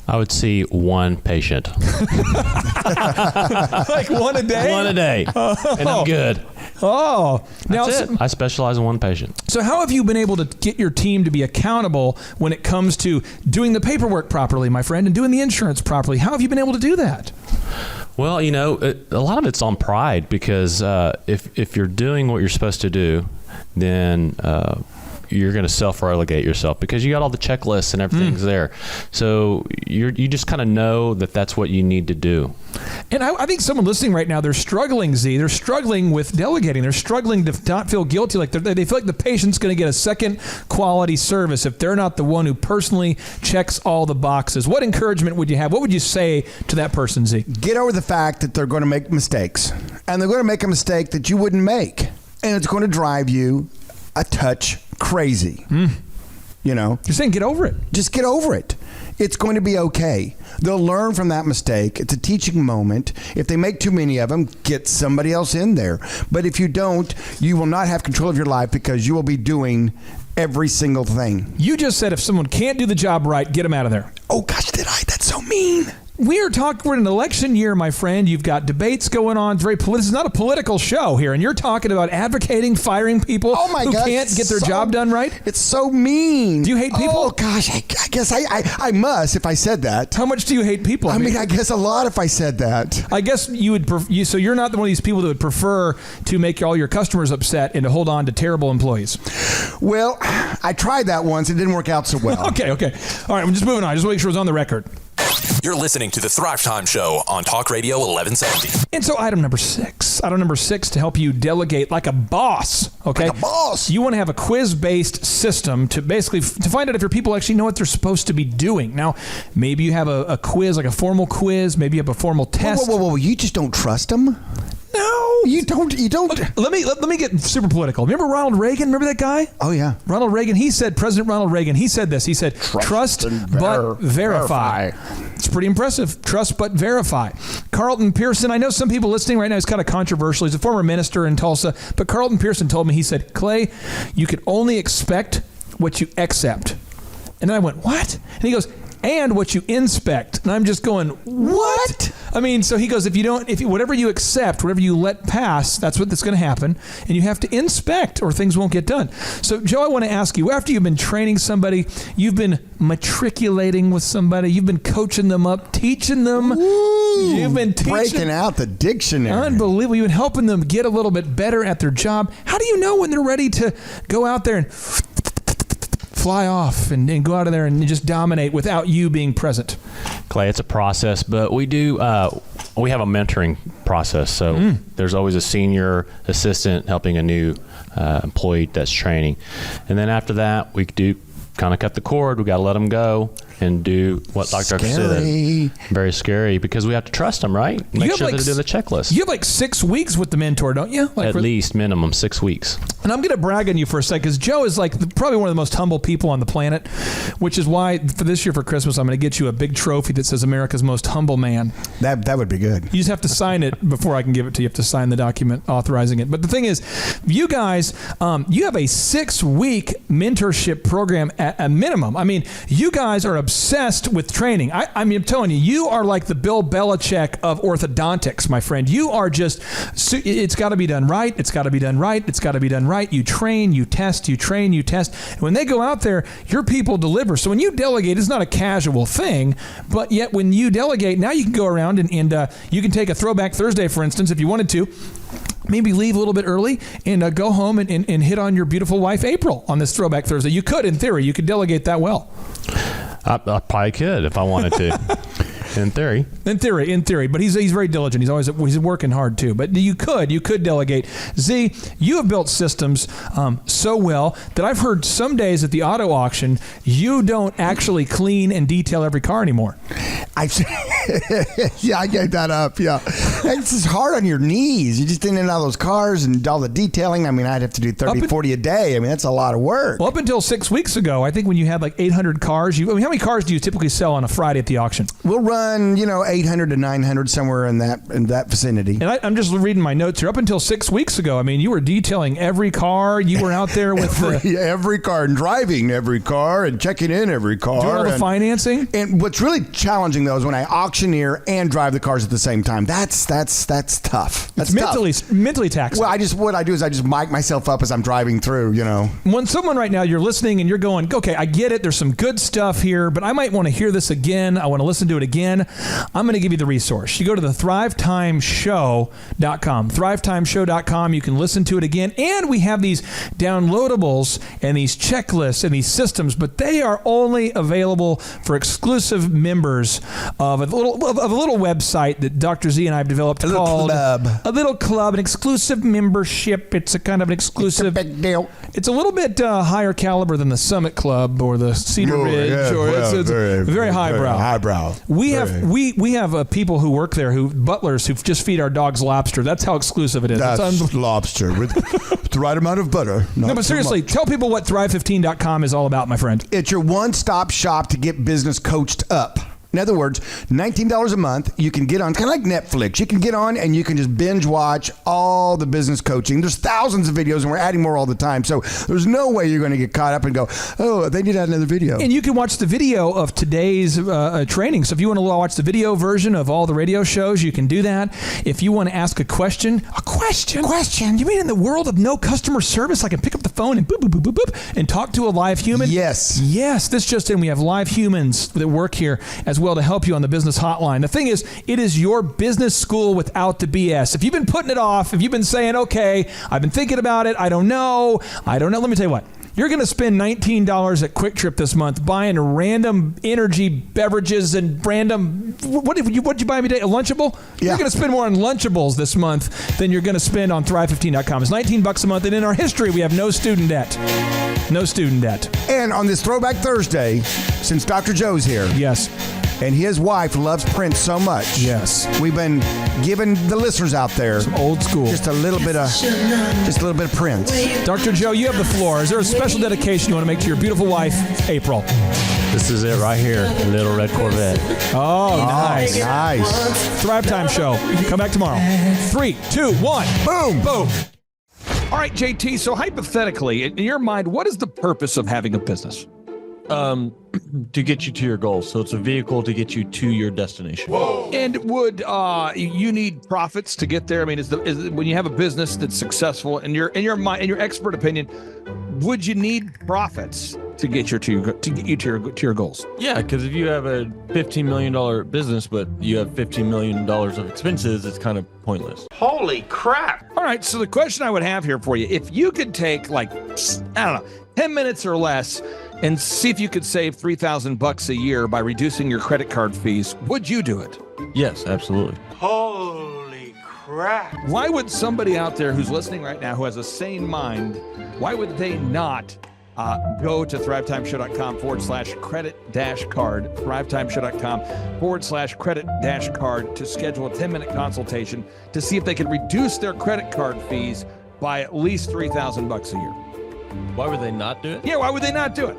I would see one patient. Like one a day? One a day. And I'm good. Oh. Now, That's it. I specialize in one patient. So how have you been able to get your team to be accountable when it comes to doing the paperwork properly, my friend, and doing the insurance properly? How have you been able to do that? Well, a lot of it's on pride, because if you're doing what you're supposed to do, then you're going to self-relegate yourself, because you got all the checklists and everything's there. So you just kind of know that that's what you need to do. And I think someone listening right now, they're struggling, Z. They're struggling with delegating. They're struggling to not feel guilty. Like they feel like the patient's going to get a second quality service if they're not the one who personally checks all the boxes. What encouragement would you have? What would you say to that person, Z? Get over the fact that they're going to make mistakes. And they're going to make a mistake that you wouldn't make. And it's going to drive you a touch crazy. You're saying get over it. Just get over it. It's going to be okay. They'll learn from that mistake. It's a teaching moment. If they make too many of them, get somebody else in there. But if you don't, you will not have control of your life, because you will be doing every single thing. You just said if someone can't do the job right, get them out of there. Oh gosh, did I? That's so mean. We're in an election year, my friend. You've got debates going on. This is not a political show here, and you're talking about advocating firing people who can't get their job done right? It's so mean. Do you hate people? Oh, gosh, I guess I must if I said that. How much do you hate people? I mean, I guess a lot if I said that. I guess you would. So you're not one of these people that would prefer to make all your customers upset and to hold on to terrible employees. Well, I tried that once. It didn't work out so well. Okay. All right, I'm just moving on. Just make sure it's on the record. You're listening to the Thrivetime Show on Talk Radio 1170. And so item number six to help you delegate like a boss, okay? Like a boss. You want to have a quiz-based system to basically to find out if your people actually know what they're supposed to be doing. Now, maybe you have a quiz, like a formal quiz. Maybe you have a formal test. Whoa. You just don't trust them? No. You don't. Okay, let me get super political. Remember Ronald Reagan? Remember that guy? Oh, yeah. Ronald Reagan, President Ronald Reagan, he said this. He said, trust but verify. It's pretty impressive. Trust but verify. Carlton Pearson, I know some people listening right now, he's kind of controversial. He's a former minister in Tulsa. But Carlton Pearson told me, he said, Clay, you can only expect what you accept. And then I went, what? And he goes, and what you inspect. And I'm just going, what? I mean, so he goes, whatever you accept, whatever you let pass, that's going to happen. And you have to inspect or things won't get done. So, Joe, I want to ask you, after you've been training somebody, you've been matriculating with somebody, you've been coaching them up, teaching them. Ooh, you've been breaking out the dictionary. Unbelievable. You've been helping them get a little bit better at their job. How do you know when they're ready to go out there and fly off and go out of there and just dominate without you being present? Clay, it's a process, but we have a mentoring process. So there's always a senior assistant helping a new employee that's training. And then after that, we do kind of cut the cord. We got to let them go. and do what Dr. Scary. said. Very scary because we have to trust them, right? Make sure they do the checklist. You have like 6 weeks with the mentor, don't you? Like At least minimum 6 weeks. And I'm going to brag on you for a second because Joe is like probably one of the most humble people on the planet, which is why for this year for Christmas, I'm going to get you a big trophy that says America's Most Humble Man. That would be good. You just have to sign it before I can give it to you. You have to sign the document authorizing it. But the thing is, you guys, you have a 6-week mentorship program at a minimum. I mean, you guys are obsessed with training. I mean, I'm telling you, you are like the Bill Belichick of orthodontics, my friend. You are just, it's got to be done right. It's got to be done right. It's got to be done right. You train, you test, you train, you test. And when they go out there, your people deliver. So when you delegate, it's not a casual thing, but yet when you delegate, now you can go around and you can take a Throwback Thursday, for instance, if you wanted to. Maybe leave a little bit early and go home and hit on your beautiful wife, April, on this Throwback Thursday. You could, in theory. You could delegate that well. I probably could if I wanted to. In theory. But he's very diligent. He's working hard too. But you could delegate. Z, you have built systems so well that I've heard some days at the auto auction you don't actually clean and detail every car anymore. Yeah, I gave that up. Yeah, it's just hard on your knees. You just in and out of those cars and all the detailing. I mean, I'd have to do 30, 40 a day. I mean, that's a lot of work. Well, up until 6 weeks ago, I think when you had like 800 cars, how many cars do you typically sell on a Friday at the auction? We'll run, 800 to 900 somewhere in that vicinity. And I'm just reading my notes here. Up until 6 weeks ago, I mean, you were detailing every car. You were out there with every car and driving every car and checking in every car. Doing all the financing. And what's really challenging though is when I auctioneer and drive the cars at the same time. That's tough. That's mentally taxing. Well, what I do is I just mic myself up as I'm driving through. When someone right now you're listening and you're going, okay, I get it. There's some good stuff here, but I might want to hear this again. I want to listen to it again. I'm going to give you the resource. You go to the Thrivetimeshow.com. Thrivetimeshow.com. You can listen to it again. And we have these downloadables and these checklists and these systems, but they are only available for exclusive members of a little website that Dr. Z and I have developed called a little club, an exclusive membership. It's a kind of an exclusive. It's a big deal. It's a little bit higher caliber than the Summit Club or the Cedar Ridge, it's very highbrow. Highbrow. We have people who work there, butlers who just feed our dogs lobster. That's how exclusive it is. That's lobster with the right amount of butter. No, but seriously, tell people what Thrive15.com is all about, my friend. It's your one-stop shop to get business coached up. In other words, $19 a month, you can get on, kind of like Netflix. You can get on and you can just binge watch all the business coaching. There's thousands of videos and we're adding more all the time. So there's no way you're going to get caught up and go, oh, they need to add another video. And you can watch the video of today's training. So if you want to watch the video version of all the radio shows, you can do that. If you want to ask a question. You mean in the world of no customer service, I can pick up the phone and boop, boop, boop, boop, boop, and talk to a live human? Yes. This just in. We have live humans that work here as well to help you on the business hotline. The thing is, it is your business school without the BS. If you've been putting it off, if you've been saying, okay, I've been thinking about it, I don't know, let me tell you what. You're going to spend $19 at Quick Trip this month buying random energy beverages and random, what did you buy me today? A Lunchable? Yeah. You're going to spend more on Lunchables this month than you're going to spend on Thrive15.com. It's $19 a month, and in our history, we have no student debt. No student debt. And on this Throwback Thursday, since Dr. Joe's here. Yes. And his wife loves Prince so much. Yes. We've been giving the listeners out there some old school. Just a little bit of Prince. Dr. Joe, you have the floor. Is there a special dedication you want to make to your beautiful wife, April? This is it right here, Little Red Corvette. Oh, nice. Nice. Thrivetime Show. Come back tomorrow. 3, 2, 1. Boom. Boom. All right, JT, so hypothetically, in your mind, what is the purpose of having a business? To get you to your goals. So it's a vehicle to get you to your destination. Whoa. And would you need profits to get there? I mean, is when you have a business that's successful, in your mind, in your expert opinion, would you need profits to get you to your goals? Yeah, because if you have a $15 million business, but you have $15 million of expenses, it's kind of pointless. Holy crap! All right, so the question I would have here for you, if you could take 10 minutes or less and see if you could save $3,000 a year by reducing your credit card fees, would you do it? Yes, absolutely. Holy crap! Why would somebody out there who's listening right now who has a sane mind, why would they not go to thrivetimeshow.com/credit-card, thrivetimeshow.com/credit-card to schedule a 10-minute consultation to see if they can reduce their credit card fees by at least $3,000 a year. Why would they not do it? Yeah, why would they not do it?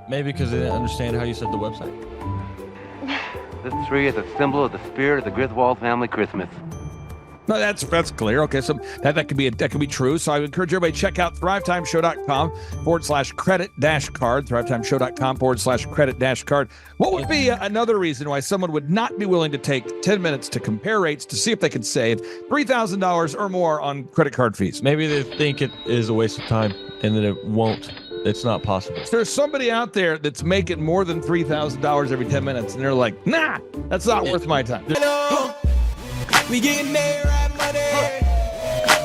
Maybe because they didn't understand how you said the website. This tree is a symbol of the spirit of the Griswold family Christmas. No, that's clear. Okay, so that could be true. So I would encourage everybody to check out thrivetimeshow.com/credit-card, thrivetimeshow.com/credit-card. What would be another reason why someone would not be willing to take 10 minutes to compare rates to see if they could save $3,000 or more on credit card fees? Maybe they think it is a waste of time and that it won't. It's not possible. There's somebody out there that's making more than $3,000 every 10 minutes, and they're like, nah, that's not worth my time. We getting there, right money.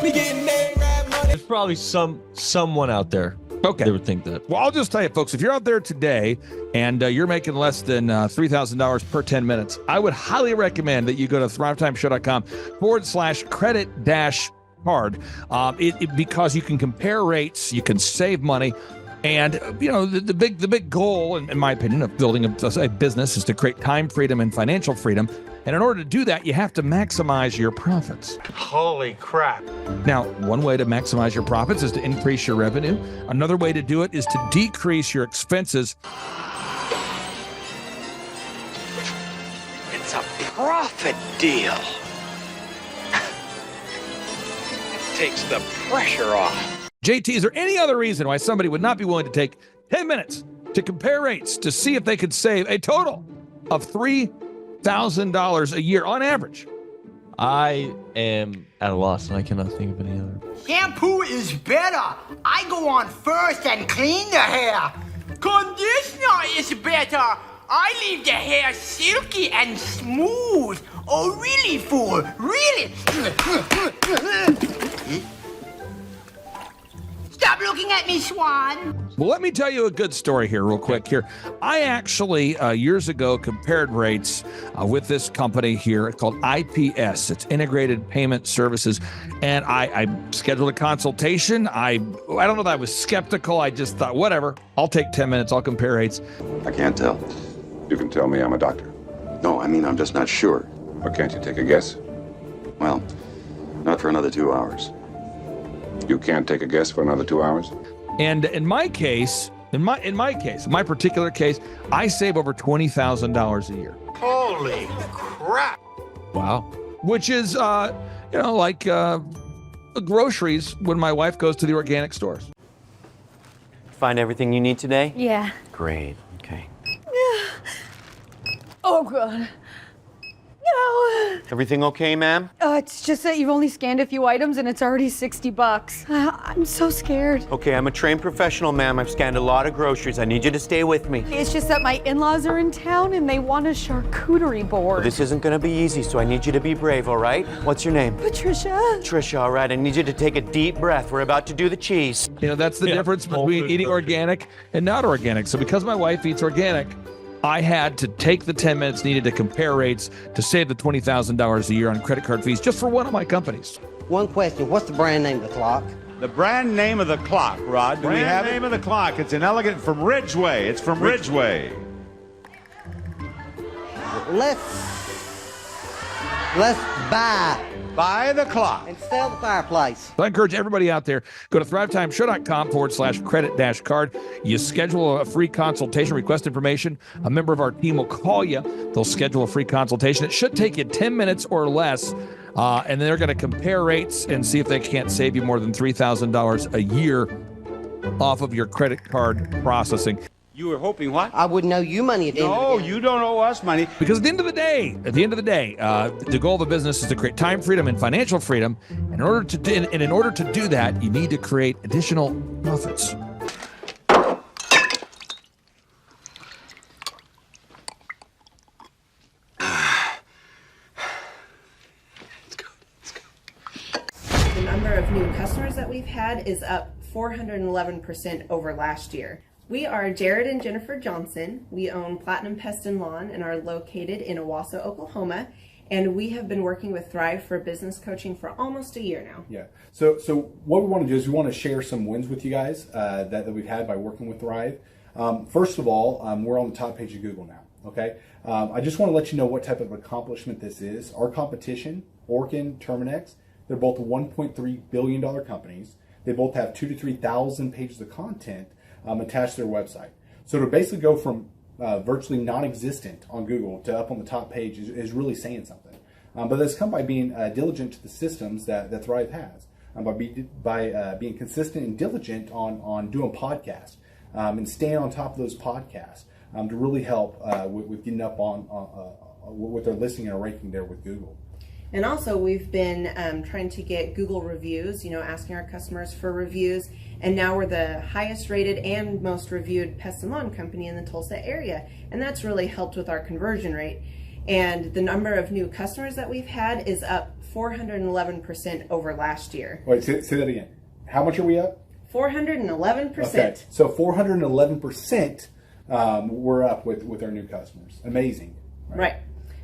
We getting there, right money. There's probably someone out there Okay. that would think that. Well, I'll just tell you, folks, if you're out there today and you're making less than $3,000 per 10 minutes, I would highly recommend that you go to thrivetimeshow.com/credit-card because you can compare rates, you can save money. And, the big goal, in my opinion, of building a business is to create time freedom and financial freedom. And in order to do that, you have to maximize your profits. Holy crap. Now, one way to maximize your profits is to increase your revenue. Another way to do it is to decrease your expenses. It's a profit deal. It takes the pressure off. JT, is there any other reason why somebody would not be willing to take 10 minutes to compare rates to see if they could save a total of $3,000 a year on average? I am at a loss and I cannot think of any other. Shampoo is better. I go on first and clean the hair. Conditioner is better. I leave the hair silky and smooth. Oh, really, fool? Really? Stop looking at me, Swan. Well, let me tell you a good story here real quick here. I actually, years ago, compared rates with this company here called IPS. It's Integrated Payment Services. And I scheduled a consultation. I don't know that I was skeptical. I just thought, whatever, I'll take 10 minutes. I'll compare rates. I can't tell. You can tell me I'm a doctor. No, I mean, I'm just not sure. But can't you take a guess? Well, not for another 2 hours. You can't take a guess for another 2 hours? And in my particular case, I save over $20,000 a year. Holy crap. Wow. Which is, like groceries when my wife goes to the organic stores. Find everything you need today? Yeah. Great. Okay. Oh, God. No. Everything okay, ma'am? It's just that you've only scanned a few items and it's already $60. I'm so scared. Okay, I'm a trained professional, ma'am. I've scanned a lot of groceries. I need you to stay with me. It's just that my in-laws are in town and they want a charcuterie board. Well, this isn't gonna be easy, so I need you to be brave, all right? What's your name? Patricia. Tricia, all right. I need you to take a deep breath. We're about to do the cheese. That's the difference between eating organic and not organic. So because my wife eats organic, I had to take the 10 minutes needed to compare rates to save the $20,000 a year on credit card fees just for one of my companies. One question. What's the brand name of the clock? The brand name of the clock, Rod. Do we have name of the clock? It's an elegant from Ridgeway. It's from Ridgeway. Let's Buy the clock. and sell the fireplace. So I encourage everybody out there, go to thrivetimeshow.com/credit-card. You schedule a free consultation, request information. A member of our team will call you. They'll schedule a free consultation. It should take you 10 minutes or less. And they're going to compare rates and see if they can't save you more than $3,000 a year off of your credit card processing. You were hoping what? I wouldn't owe you money at the end of the No, day. you don't owe us money. Because at the end of the day, the goal of a business is to create time freedom and financial freedom. In order to do that, you need to create additional profits. The number of new customers that we've had is up 411% over last year. We are Jared and Jennifer Johnson. We own Platinum Pest and Lawn and are located in Owasso, Oklahoma. And we have been working with Thrive for business coaching for almost a year now. Yeah. So what we want to do is we want to share some wins with you guys that we've had by working with Thrive. First of all, we're on the top page of Google now. Okay. I just want to let you know what type of accomplishment this is. Our competition, Orkin, Terminex, they're both $1.3 billion companies. They both have 2,000 to 3,000 pages of content attached to their website. So to basically go from virtually non-existent on Google to up on the top page is really saying something. But that's come by being diligent to the systems that Thrive has, by being consistent and diligent on doing podcasts and staying on top of those podcasts to really help with getting up on with their listing and ranking there with Google. And also we've been trying to get Google reviews, asking our customers for reviews. And now we're the highest rated and most reviewed pest and lawn company in the Tulsa area. And that's really helped with our conversion rate. And the number of new customers that we've had is up 411% over last year. Wait, say that again. How much are we up? 411%. Okay, so 411% we're up with our new customers. Amazing. Right.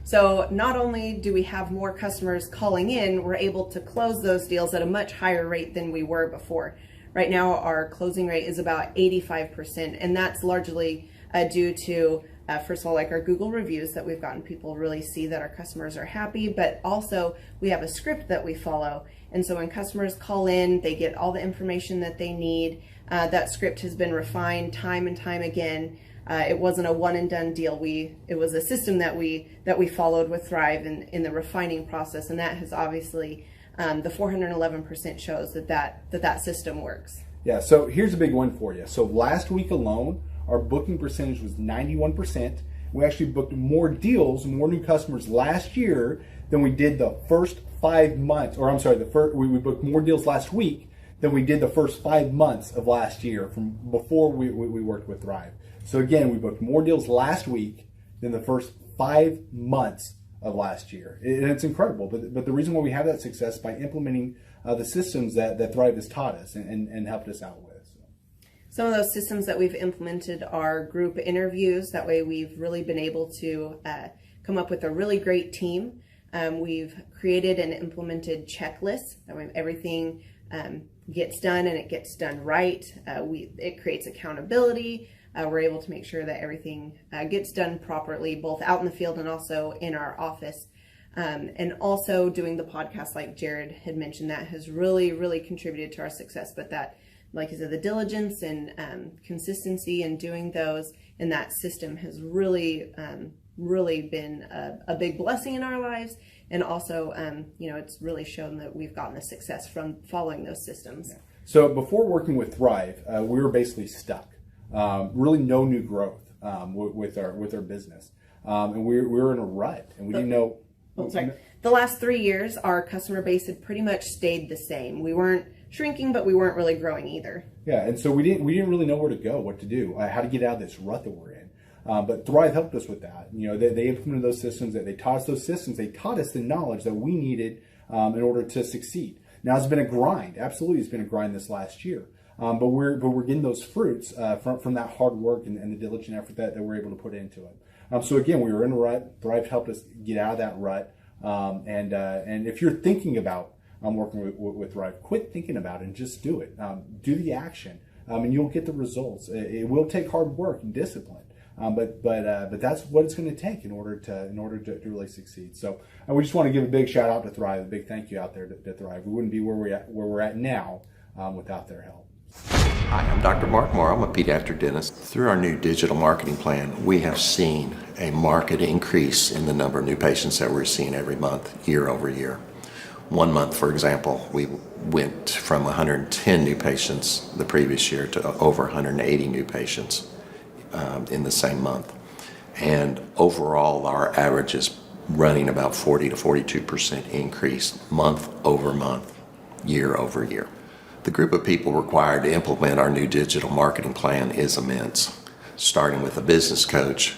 So not only do we have more customers calling in, we're able to close those deals at a much higher rate than we were before. Right now, our closing rate is about 85%, and that's largely due to, first of all, like our Google reviews that we've gotten people really see that our customers are happy, but also we have a script that we follow. And so when customers call in, they get all the information that they need. That script has been refined time and time again. It wasn't a one and done deal. It was a system that we followed with Thrive in the refining process, and that has obviously the 411% shows that system works. Yeah. So here's a big one for you. So last week alone, our booking percentage was 91%. We actually booked more deals, more new customers last year than we did the first 5 months. Or I'm sorry, we booked more deals last week than we did the first 5 months of last year from before we worked with Thrive. So again, we booked more deals last week than the first 5 months of last year. And it's incredible. But the reason why we have that success is by implementing the systems that Thrive has taught us and helped us out with. Some of those systems that we've implemented are group interviews. That way we've really been able to come up with a really great team. We've created and implemented checklists. That way everything gets done and it gets done right. It creates accountability. We're able to make sure that everything gets done properly, both out in the field and also in our office. And also doing the podcast, like Jared had mentioned, that has really, really contributed to our success. But that, like I said, the diligence and consistency in doing those and that system has really, really been a big blessing in our lives. And also, it's really shown that we've gotten the success from following those systems. Yeah. So before working with Thrive, we were basically stuck. Really no new growth with our business. And we were in a rut and we didn't know. The last 3 years, our customer base had pretty much stayed the same. We weren't shrinking, but we weren't really growing either. Yeah, and so we didn't really know where to go, what to do, how to get out of this rut that we're in. But Thrive helped us with that. They implemented those systems. They taught us those systems. They taught us the knowledge that we needed in order to succeed. Now it's been a grind. Absolutely, it's been a grind this last year. But we're getting those fruits from that hard work and the diligent effort that we're able to put into it. So again, we were in a rut. Thrive helped us get out of that rut. And if you're thinking about working with Thrive, quit thinking about it and just do it. Do the action, and you'll get the results. It will take hard work and discipline, but that's what it's going to take in order to really succeed. So we just want to give a big shout out to Thrive, a big thank you out there to Thrive. We wouldn't be where we're at now without their help. Hi, I'm Dr. Mark Moore. I'm a pediatric dentist. Through our new digital marketing plan, we have seen a marked increase in the number of new patients that we're seeing every month, year over year. 1 month, for example, we went from 110 new patients the previous year to over 180 new patients in the same month. And overall, our average is running about 40 to 42% increase month over month, year over year. The group of people required to implement our new digital marketing plan is immense, starting with a business coach,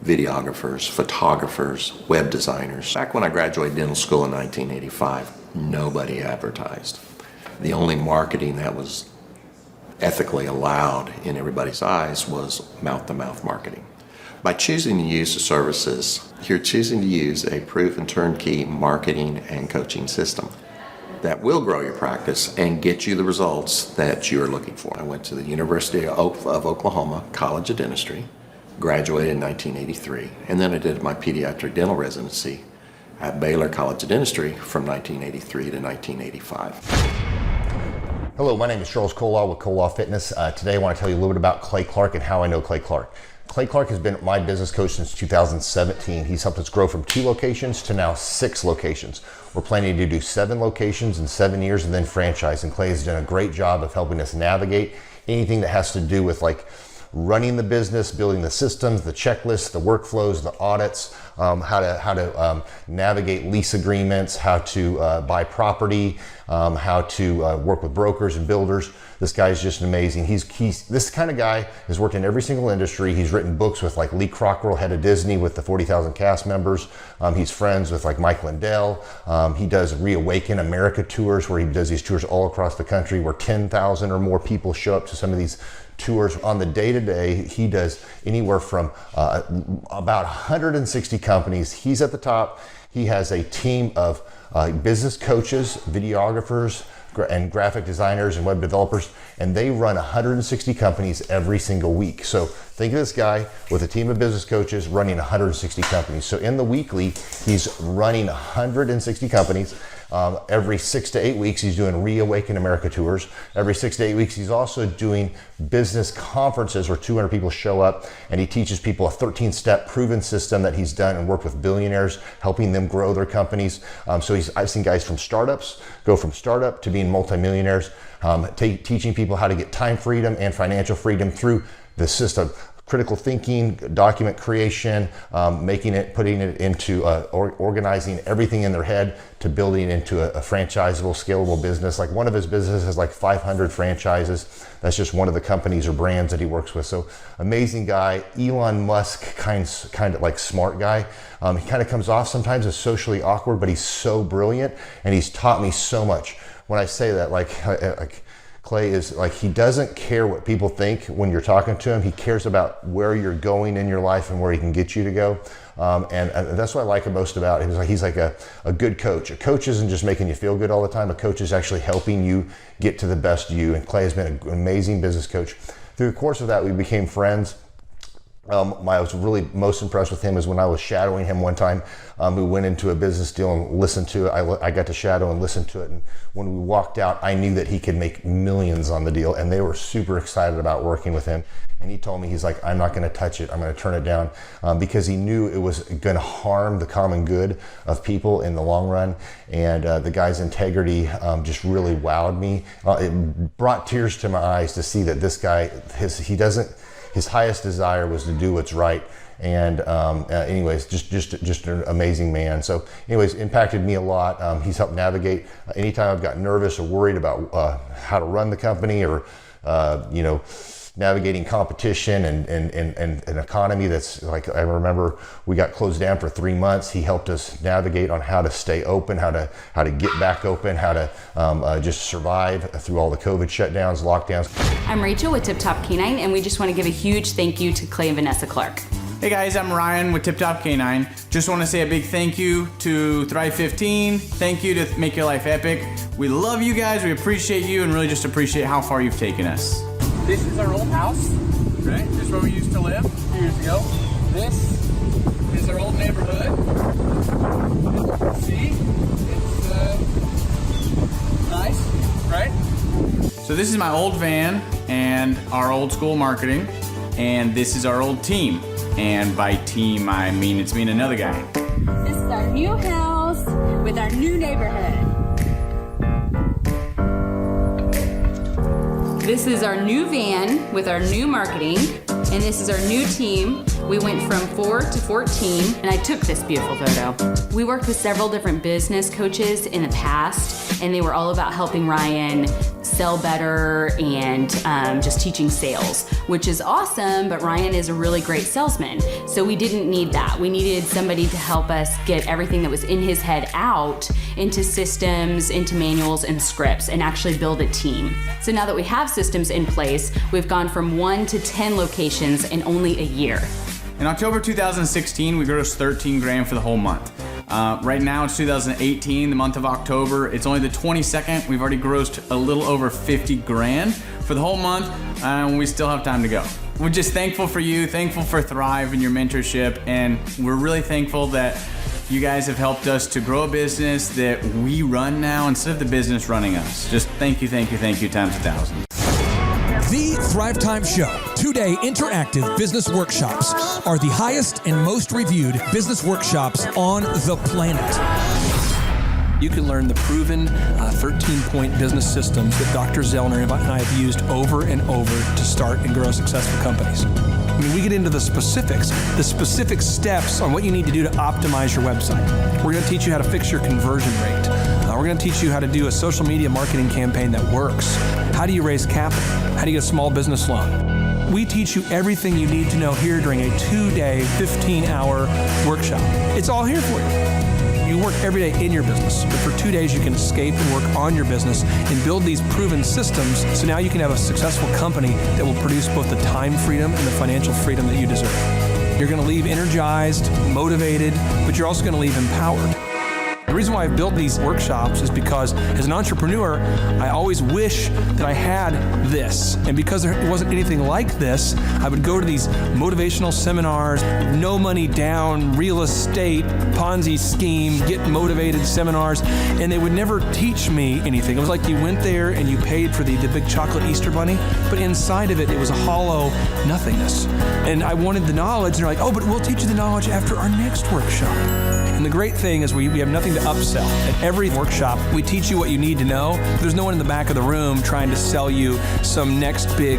videographers, photographers, web designers. Back when I graduated dental school in 1985, nobody advertised. The only marketing that was ethically allowed in everybody's eyes was mouth-to-mouth marketing. By choosing to use the services, you're choosing to use a proven turnkey marketing and coaching system that will grow your practice and get you the results that you're looking for. I went to the University of Oklahoma College of Dentistry, graduated in 1983, and then I did my pediatric dental residency at Baylor College of Dentistry from 1983 to 1985. Hello, my name is Charles Kolaw with Kolaw Fitness. Today I want to tell you a little bit about Clay Clark and how I know Clay Clark. Clay Clark has been my business coach since 2017. He's helped us grow from 2 locations to now 6 locations. We're planning to do 7 locations in 7 years and then franchise. And Clay has done a great job of helping us navigate anything that has to do with like running the business, building the systems, the checklists, the workflows, the audits, how to navigate lease agreements, how to buy property, how to work with brokers and builders. This guy is just amazing. He's this kind of guy has worked in every single industry. He's written books with like Lee Cockrell, head of Disney, with the 40,000 cast members. He's friends with like Mike Lindell. He does Reawaken America tours, where he does these tours all across the country where 10,000 or more people show up to some of these tours. On the day-to-day, he does anywhere from about 160 companies. He's at the top. He has a team of business coaches, videographers, and graphic designers and web developers, and they run 160 companies every single week. So think of this guy with a team of business coaches running 160 companies. So in the weekly, he's running 160 companies. Every 6 to 8 weeks, he's doing Reawaken America tours. Every 6 to 8 weeks, he's also doing business conferences where 200 people show up, and he teaches people a 13-step proven system that he's done and worked with billionaires, helping them grow their companies. So I've seen guys from startups go from startup to being multimillionaires, teaching people how to get time freedom and financial freedom through the system. Critical thinking, document creation, putting it into organizing everything in their head to building into a franchisable, scalable business. Like one of his businesses has like 500 franchises. That's just one of the companies or brands that he works with. So amazing guy. Elon Musk kind of like smart guy. He kind of comes off sometimes as socially awkward, but he's so brilliant and he's taught me so much. When I say that, like Clay is like, he doesn't care what people think when you're talking to him. He cares about where you're going in your life and where he can get you to go. And that's what I like most about him. He's like a good coach. A coach isn't just making you feel good all the time. A coach is actually helping you get to the best you. And Clay has been an amazing business coach. Through the course of that, we became friends. I was really most impressed with him is when I was shadowing him one time. We went into a business deal and listened to it. I got to shadow and listen to it. And when we walked out, I knew that he could make millions on the deal. And they were super excited about working with him. And he told me, he's like, I'm not going to touch it. I'm going to turn it down because he knew it was going to harm the common good of people in the long run. And the guy's integrity just really wowed me. It brought tears to my eyes to see that this guy, his highest desire was to do what's right. And anyways, just an amazing man. So anyways, impacted me a lot. He's helped navigate anytime I've got nervous or worried about how to run the company or, navigating competition and an economy that's like, I remember we got closed down for 3 months. He helped us navigate on how to stay open, how to get back open, how to just survive through all the COVID shutdowns, lockdowns. I'm Rachel with Tip Top Canine, and we just want to give a huge thank you to Clay and Vanessa Clark. Hey guys, I'm Ryan with Tip Top Canine. Just want to say a big thank you to Thrive 15. Thank you to Make Your Life Epic. We love you guys, we appreciate you, and really just appreciate how far you've taken us. This is our old house, right? This is where we used to live a few years ago. This is our old neighborhood. See? It's nice, right? So this is my old van and our old school marketing, and this is our old team. And by team, I mean it's me and another guy. This is our new house with our new neighborhood. This is our new van with our new marketing, and this is our new team. We went from 4 to 14, and I took this beautiful photo. We worked with several different business coaches in the past, and they were all about helping Ryan sell better and just teaching sales, which is awesome, but Ryan is a really great salesman. So we didn't need that. We needed somebody to help us get everything that was in his head out into systems, into manuals and scripts, and actually build a team. So now that we have systems in place, we've gone from 1 to 10 locations in only a year. In October 2016, we grossed 13 grand for the whole month. Right now it's 2018, the month of October. It's only the 22nd. We've already grossed a little over 50 grand for the whole month, and we still have time to go. We're just thankful for you, thankful for Thrive and your mentorship, and we're really thankful that you guys have helped us to grow a business that we run now instead of the business running us. Just thank you times 1,000. The Thrivetime Show, 2-day interactive business workshops, are the highest and most reviewed business workshops on the planet. You can learn the proven 13-point business systems that Dr. Zellner and I have used over and over to start and grow successful companies. I mean, we get into the specific steps on what you need to do to optimize your website. We're going to teach you how to fix your conversion rate. We're going to teach you how to do a social media marketing campaign that works. How do you raise capital? How do you get a small business loan? We teach you everything you need to know here during a 2-day, 15-hour workshop. It's all here for you. You work every day in your business, but for 2 days you can escape and work on your business and build these proven systems so now you can have a successful company that will produce both the time freedom and the financial freedom that you deserve. You're going to leave energized, motivated, but you're also going to leave empowered. The reason why I've built these workshops is because as an entrepreneur, I always wish that I had this. And because there wasn't anything like this, I would go to these motivational seminars, no money down, real estate, Ponzi scheme, get motivated seminars, and they would never teach me anything. It was like you went there and you paid for the big chocolate Easter bunny, but inside of it, it was a hollow nothingness. And I wanted the knowledge, and they're like, oh, but we'll teach you the knowledge after our next workshop. And the great thing is we have nothing to upsell. At every workshop, we teach you what you need to know. There's no one in the back of the room trying to sell you some next big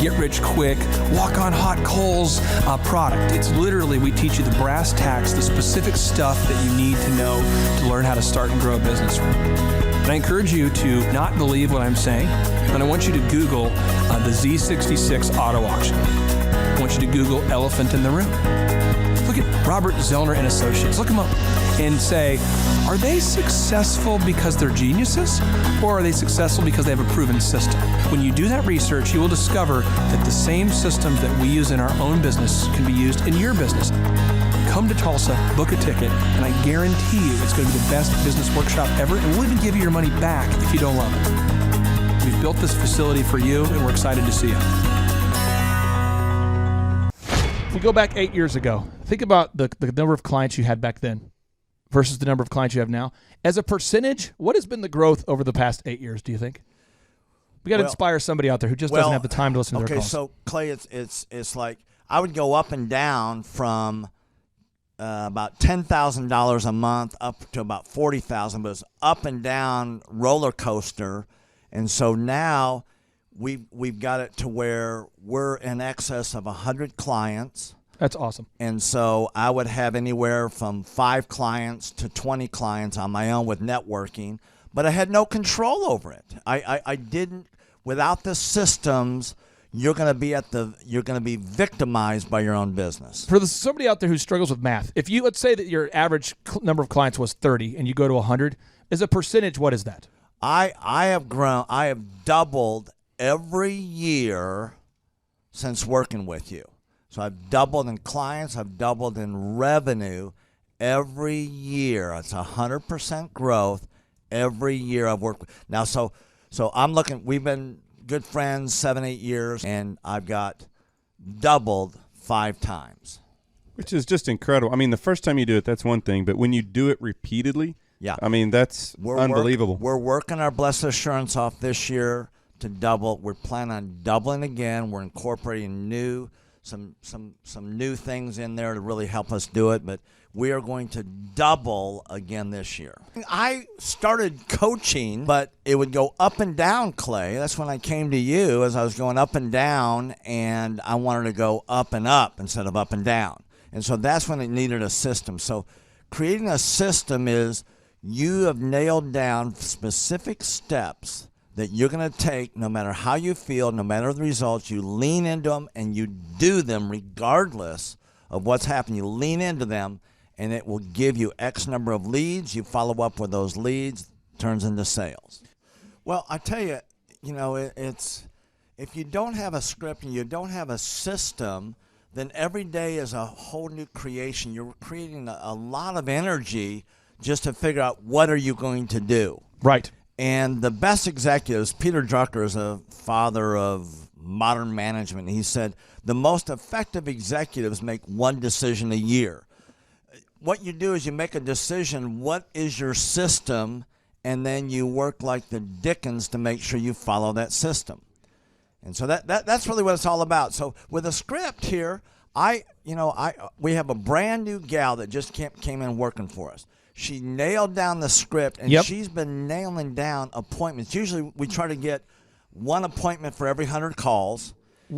get-rich-quick, walk-on-hot coals product. It's literally, we teach you the brass tacks, the specific stuff that you need to know to learn how to start and grow a business. And I encourage you to not believe what I'm saying, and I want you to Google the Z66 auto auction. I want you to Google elephant in the room. Look at Robert Zellner and Associates. Look them up and say, are they successful because they're geniuses, or are they successful because they have a proven system? When you do that research, you will discover that the same systems that we use in our own business can be used in your business. Come to Tulsa, book a ticket, and I guarantee you it's going to be the best business workshop ever, and we'll even give you your money back if you don't love it. We've built this facility for you, and we're excited to see you. If we go back 8 years ago, think about the number of clients you had back then versus the number of clients you have now. As a percentage, what has been the growth over the past 8 years, do you think? We got to inspire somebody out there who just doesn't have the time to listen to their calls. Okay, so Clay, it's like I would go up and down from about $10,000 a month up to about $40,000, but it's up and down roller coaster. And so now we've got it to where we're in excess of 100 clients. That's awesome. And so I would have anywhere from 5 clients to 20 clients on my own with networking, but I had no control over it. I didn't. Without the systems, you're going to be victimized by your own business. For somebody out there who struggles with math, if you, let's say that your average number of clients was 30 and you go to 100, as a percentage, what is that? I have doubled every year since working with you. So I've doubled in clients, I've doubled in revenue every year. It's 100% growth every year I've worked with. Now, so I'm looking, we've been good friends 7-8 years, and I've got doubled 5 times. Which is just incredible. I mean, the first time you do it, that's one thing, but when you do it repeatedly, yeah, I mean, that's unbelievable. We're working our Blessed Assurance off this year to double. We're planning on doubling again. We're incorporating some new things in there to really help us do it, but we are going to double again this year. I started coaching, but it would go up and down, Clay. That's when I came to you, as I was going up and down, and I wanted to go up and up instead of up and down. And so that's when it needed a system. So creating a system is you have nailed down specific steps that you're going to take no matter how you feel, no matter the results. You lean into them and you do them regardless of what's happening. You lean into them, and it will give you X number of leads. You follow up with those leads, turns into sales. Well, I tell you, it's if you don't have a script and you don't have a system, then every day is a whole new creation. You're creating a lot of energy just to figure out what are you going to do. Right. And the best executives, Peter Drucker is a father of modern management. He said the most effective executives make one decision a year. What you do is you make a decision, what is your system, and then you work like the Dickens to make sure you follow that system. And so that's really what it's all about. So with a script here, we have a brand new gal that just came in working for us. She nailed down the script, and she's been nailing down appointments. Usually we try to get one appointment for every 100 calls.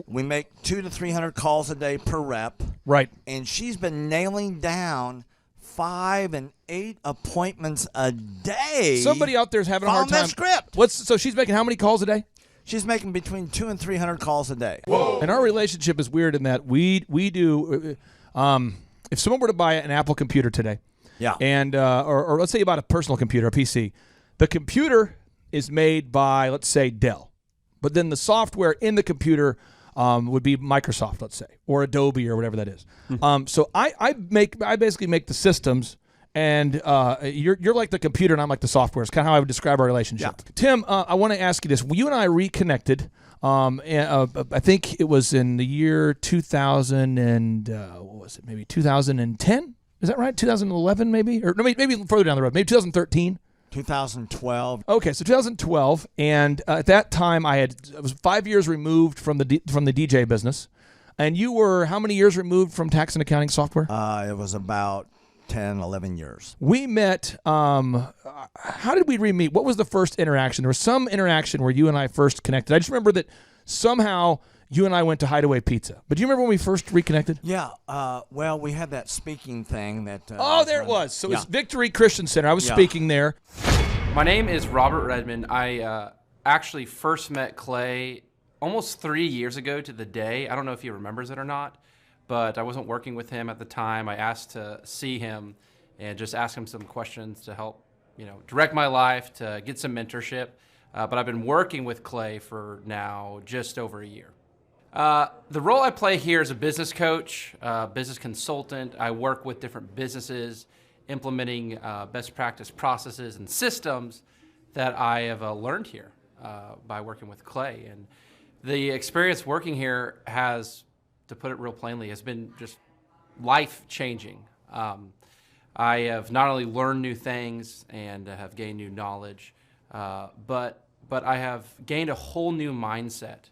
We make 200 to 300 calls a day per rep. Right. And she's been nailing down 5 and 8 appointments a day. Somebody out there is having a hard time. That script. So she's making how many calls a day? She's making between 200 and 300 calls a day. Whoa. And our relationship is weird in that we do. If someone were to buy an Apple computer today, and or let's say you bought a personal computer, a PC, the computer is made by, let's say, Dell, but then the software in the computer would be Microsoft, let's say, or Adobe or whatever that is. So I basically make the systems. And you're like the computer, and I'm like the software. It's kind of how I would describe our relationship. Yeah. Tim, I want to ask you this. You and I reconnected. I think it was in the year 2000 and what was it? Maybe 2010. Is that right? 2011, maybe, or no, maybe further down the road. Maybe 2013. 2012. Okay, so 2012, and at that time I was 5 years removed from the DJ business, and you were how many years removed from tax and accounting software? It was about 10, 11 years. We met, how did we re-meet? What was the first interaction? There was some interaction where you and I first connected. I just remember that somehow you and I went to Hideaway Pizza. But do you remember when we first reconnected? Yeah, well, we had that speaking thing that... there it was. So it was Victory Christian Center. I was speaking there. My name is Robert Redmond. I actually first met Clay almost 3 years ago to the day. I don't know if he remembers it or not. But I wasn't working with him at the time. I asked to see him and just ask him some questions to help, direct my life, to get some mentorship. But I've been working with Clay for now just over a year. The role I play here is a business coach, business consultant. I work with different businesses, implementing best practice processes and systems that I have learned here by working with Clay. And the experience working here has, to put it real plainly, has been just life-changing. I have not only learned new things and have gained new knowledge, but I have gained a whole new mindset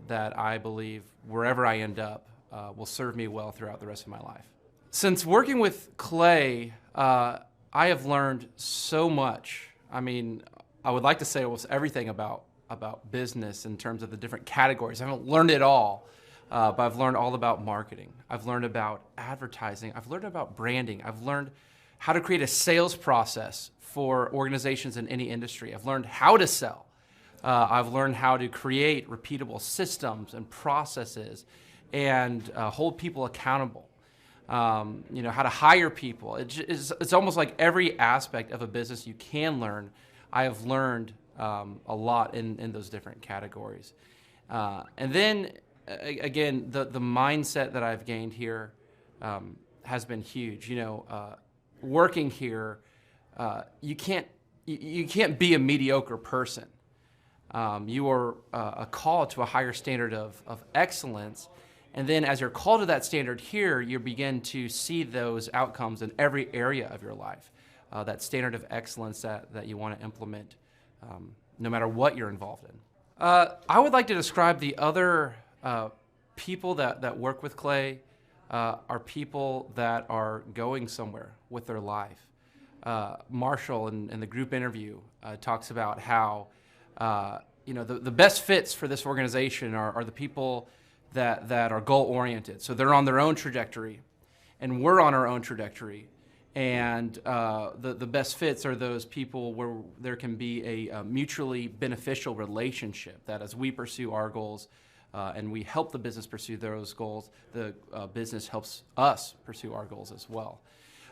that I believe wherever I end up will serve me well throughout the rest of my life. Since working with Clay, I have learned so much. I mean, I would like to say almost everything about business in terms of the different categories. I haven't learned it all. But I've learned all about marketing. I've learned about advertising. I've learned about branding. I've learned how to create a sales process for organizations in any industry. I've learned how to sell. I've learned how to create repeatable systems and processes and hold people accountable. How to hire people. It's almost like every aspect of a business you can learn. I have learned a lot in those different categories. And then, again, the mindset that I've gained here has been huge. Working here, you can't be a mediocre person. You are a call to a higher standard of excellence, and then as you're called to that standard here, you begin to see those outcomes in every area of your life. That standard of excellence that you want to implement, no matter what you're involved in. I would like to describe the other people that work with Clay are people that are going somewhere with their life. Marshall in the group interview talks about how the best fits for this organization are the people that are goal-oriented. So they're on their own trajectory, and we're on our own trajectory. And the best fits are those people where there can be a mutually beneficial relationship, that as we pursue our goals and we help the business pursue those goals, the business helps us pursue our goals as well.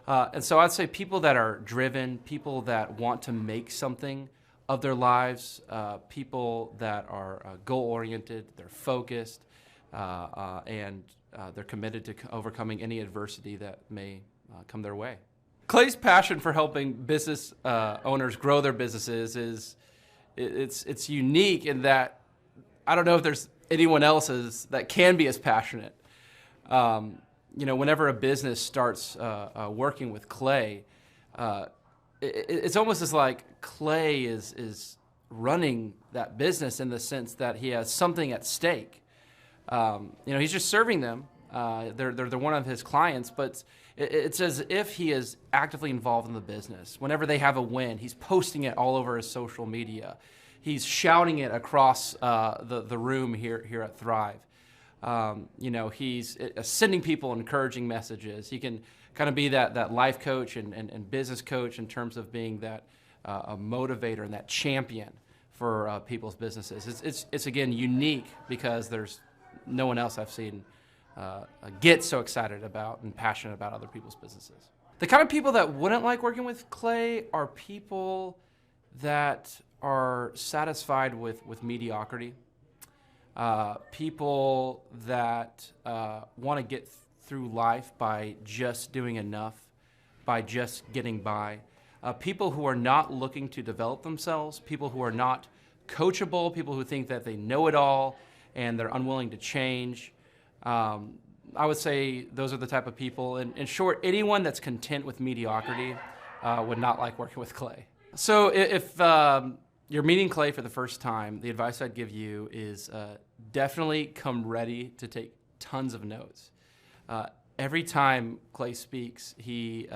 And so I'd say people that are driven, people that want to make something of their lives, people that are goal-oriented, they're focused, and they're committed to overcoming any adversity that may come their way. Clay's passion for helping business owners grow their businesses is it's unique in that I don't know if there's anyone else's that can be as passionate. Whenever a business starts working with Clay, it's almost as like Clay is running that business in the sense that he has something at stake. He's just serving them. They're one of his clients, but it's as if he is actively involved in the business. Whenever they have a win, he's posting it all over his social media. He's shouting it across the room here at Thrive. He's sending people encouraging messages. He can kind of be that life coach and business coach in terms of being that a motivator and that champion for people's businesses. It's again unique because there's no one else I've seen get so excited about and passionate about other people's businesses. The kind of people that wouldn't like working with Clay are people that are satisfied with mediocrity. People that want to get through life by just doing enough, by just getting by. People who are not looking to develop themselves, people who are not coachable, people who think that they know it all and they're unwilling to change. I would say those are the type of people. In short, anyone that's content with mediocrity would not like working with Clay. So if you're meeting Clay for the first time, the advice I'd give you is definitely come ready to take tons of notes. Every time Clay speaks, he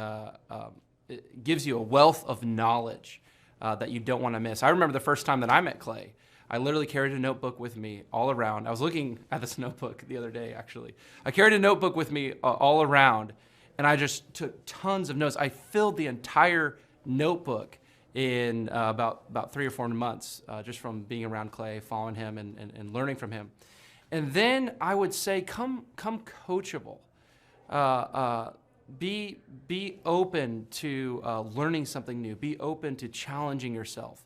gives you a wealth of knowledge that you don't want to miss. I remember the first time that I met Clay, I literally carried a notebook with me all around. I was looking at this notebook the other day, actually. I carried a notebook with me all around, and I just took tons of notes. I filled the entire notebook in about 3 or 4 months, just from being around Clay, following him, and learning from him. And then I would say, come coachable. Be open to learning something new. Be open to challenging yourself.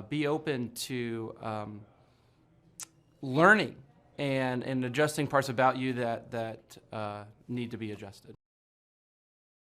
Be open to learning and adjusting parts about you that need to be adjusted.